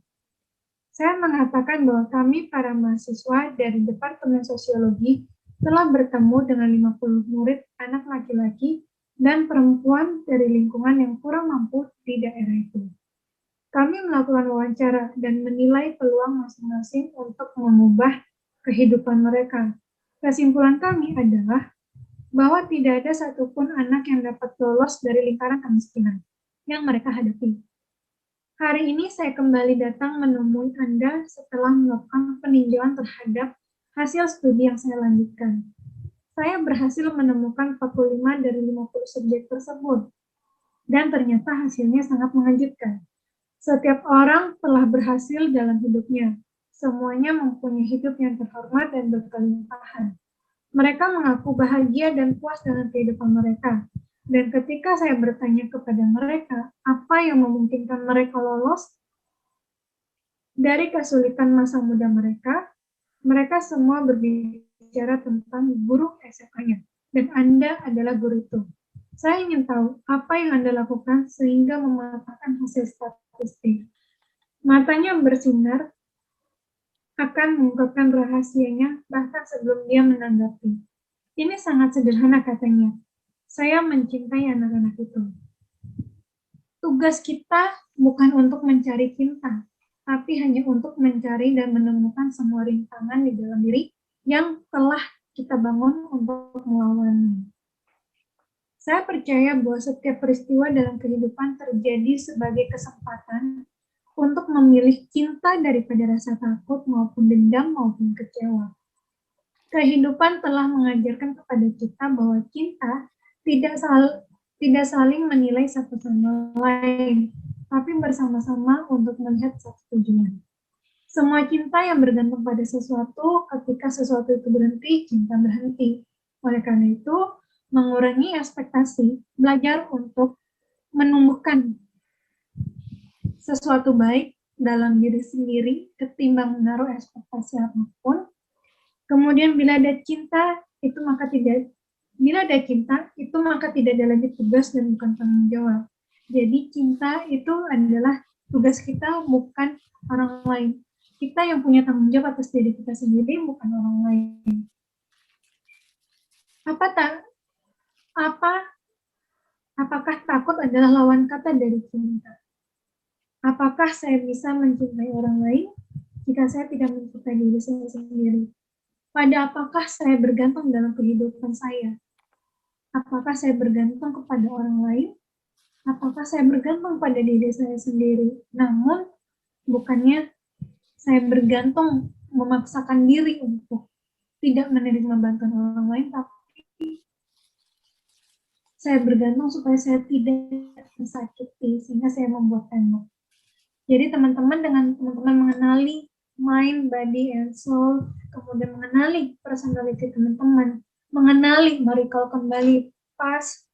Saya mengatakan bahwa kami para mahasiswa dari Departemen Sosiologi telah bertemu dengan 50 murid anak laki-laki dan perempuan dari lingkungan yang kurang mampu di daerah itu. Kami melakukan wawancara dan menilai peluang masing-masing untuk mengubah kehidupan mereka. Kesimpulan kami adalah bahwa tidak ada satupun anak yang dapat lolos dari lingkaran kemiskinan yang mereka hadapi. Hari ini saya kembali datang menemui Anda setelah melakukan peninjauan terhadap hasil studi yang saya lanjutkan. Saya berhasil menemukan 45 dari 50 subjek tersebut, dan ternyata hasilnya sangat mengejutkan. Setiap orang telah berhasil dalam hidupnya. Semuanya mempunyai hidup yang terhormat dan berkelimpahan. Mereka mengaku bahagia dan puas dengan kehidupan mereka. Dan ketika saya bertanya kepada mereka, apa yang memungkinkan mereka lolos dari kesulitan masa muda mereka, mereka semua berbicara tentang guru SMA-nya. Dan Anda adalah guru itu. Saya ingin tahu apa yang Anda lakukan sehingga mematahkan hasil statistik. Matanya bersinar akan mengungkapkan rahasianya bahkan sebelum dia menanggapi. Ini sangat sederhana katanya. Saya mencintai anak-anak itu. Tugas kita bukan untuk mencari cinta, tapi hanya untuk mencari dan menemukan semua rintangan di dalam diri yang telah kita bangun untuk melawannya. Saya percaya bahwa setiap peristiwa dalam kehidupan terjadi sebagai kesempatan untuk memilih cinta daripada rasa takut maupun dendam maupun kecewa. Kehidupan telah mengajarkan kepada kita bahwa cinta tidak saling menilai satu sama lain, tapi bersama-sama untuk melihat satu tujuan. Semua cinta yang bergantung pada sesuatu, ketika sesuatu itu berhenti, cinta berhenti. Oleh karena itu, mengurangi ekspektasi, belajar untuk menumbuhkan sesuatu baik dalam diri sendiri ketimbang menaruh ekspektasi apapun. Kemudian bila ada cinta maka tidak ada lagi tugas dan bukan tanggung jawab. Jadi cinta itu adalah tugas kita, bukan orang lain. Kita yang punya tanggung jawab atas diri kita sendiri, bukan orang lain. Apakah takut adalah lawan kata dari cinta? Apakah saya bisa mencintai orang lain jika saya tidak mencintai diri saya sendiri? Pada apakah saya bergantung dalam kehidupan saya? Apakah saya bergantung kepada orang lain? Apakah saya bergantung pada diri saya sendiri? Namun, bukannya saya bergantung memaksakan diri untuk tidak menerima bantuan orang lain, tapi saya bergantung supaya saya tidak tersakiti, sehingga saya membuat tembok. Jadi teman-teman, dengan teman-teman mengenali mind, body, and soul, kemudian mengenali personality teman-teman, mengenali, merecall kembali past,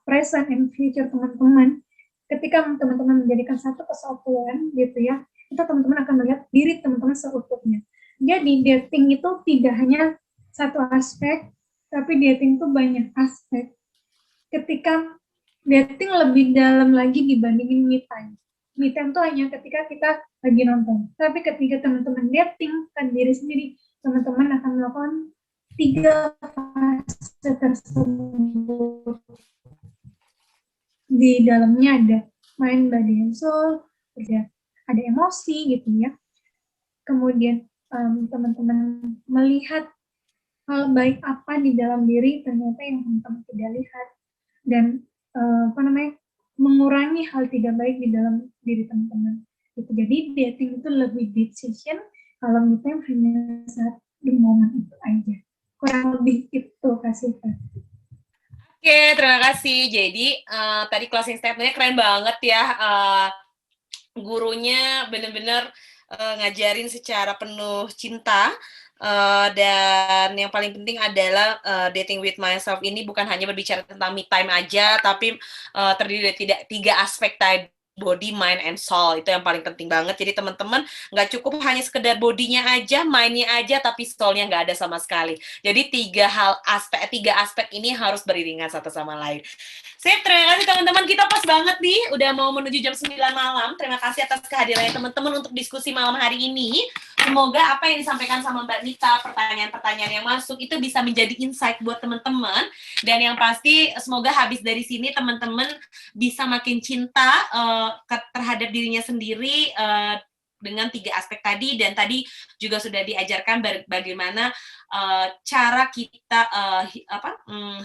present, and future teman-teman, ketika teman-teman menjadikan satu kesatuan, gitu ya, itu teman-teman akan melihat diri teman-teman seutuhnya. Jadi dating itu tidak hanya satu aspek, tapi dating itu banyak aspek. Ketika dating lebih dalam lagi dibandingin me time. Me time itu hanya ketika kita lagi nonton. Tapi ketika teman-teman dating kan diri sendiri, teman-teman akan melakukan 3 fase tersebut. Di dalamnya ada mind, body, and soul, ada emosi gitu ya. Kemudian teman-teman melihat hal baik apa di dalam diri ternyata yang teman-teman tidak lihat, dan mengurangi hal tidak baik di dalam diri teman-teman. Gitu. Jadi dating itu lebih decision, kalau me time hanya saat di momen itu aja. Kurang lebih itu kasih. Oke, terima kasih. Jadi tadi closing statement-nya keren banget ya. Gurunya benar-benar ngajarin secara penuh cinta. Dan yang paling penting adalah dating with myself ini bukan hanya berbicara tentang me time aja, tapi terdiri dari tiga aspek tadi, body, mind, and soul. Itu yang paling penting banget. Jadi teman-teman nggak cukup hanya sekedar bodinya aja, mind-nya aja, tapi soul-nya nggak ada sama sekali. Jadi tiga aspek ini harus beriringan satu sama lain. Sip, terima kasih teman-teman. Kita pas banget nih, udah mau menuju jam 9 malam. Terima kasih atas kehadirannya teman-teman untuk diskusi malam hari ini. Semoga apa yang disampaikan sama Mbak Nita, pertanyaan-pertanyaan yang masuk, itu bisa menjadi insight buat teman-teman. Dan yang pasti, semoga habis dari sini teman-teman bisa makin cinta terhadap dirinya sendiri, dengan tiga aspek tadi, dan tadi juga sudah diajarkan bagaimana cara kita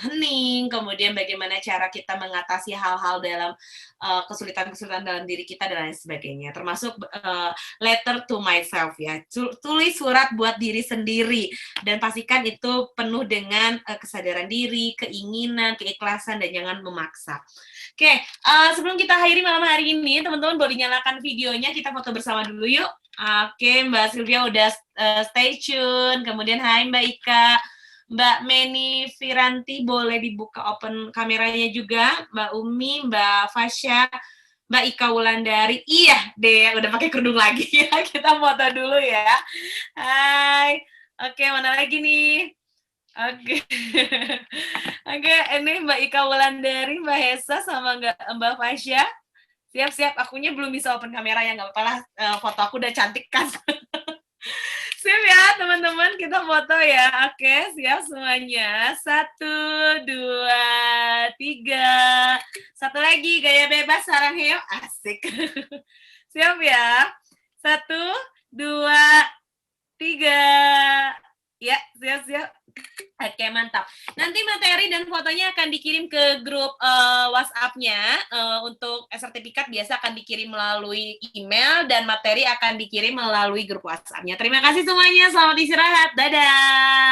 hening, kemudian bagaimana cara kita mengatasi hal-hal dalam kesulitan-kesulitan dalam diri kita dan lain sebagainya, termasuk letter to myself ya, tulis surat buat diri sendiri, dan pastikan itu penuh dengan kesadaran diri, keinginan, keikhlasan, dan jangan memaksa. Oke, sebelum kita akhiri malam hari ini, teman-teman boleh nyalakan videonya, kita foto bersama dulu yuk. Oke, Mbak Sylvia udah stay tune. Kemudian hai Mbak Ika, Mbak Meni Firanti boleh dibuka open kameranya juga. Mbak Umi, Mbak Fasya, Mbak Ika Wulandari. Iya deh, udah pakai kerudung lagi ya. Kita foto dulu ya. Hai. Oke, mana lagi nih? Oke. Oke, ini Mbak Ika Wulandari, Mbak Hesa, sama Mbak Fasya. Siap-siap, akunya belum bisa open kamera ya, nggak apa-apa lah, foto aku udah cantik kan. Siap ya, teman-teman, kita foto ya. Oke, siap semuanya. 1, 2, 3. Satu lagi, gaya bebas, sarang heo, asik. Siap ya. 1, 2, 3. Ya, siap-siap. Oke, mantap. Nanti materi dan fotonya akan dikirim ke grup WhatsApp-nya. Untuk sertifikat biasa akan dikirim melalui email, dan materi akan dikirim melalui grup WhatsApp-nya. Terima kasih semuanya. Selamat istirahat. Dadah.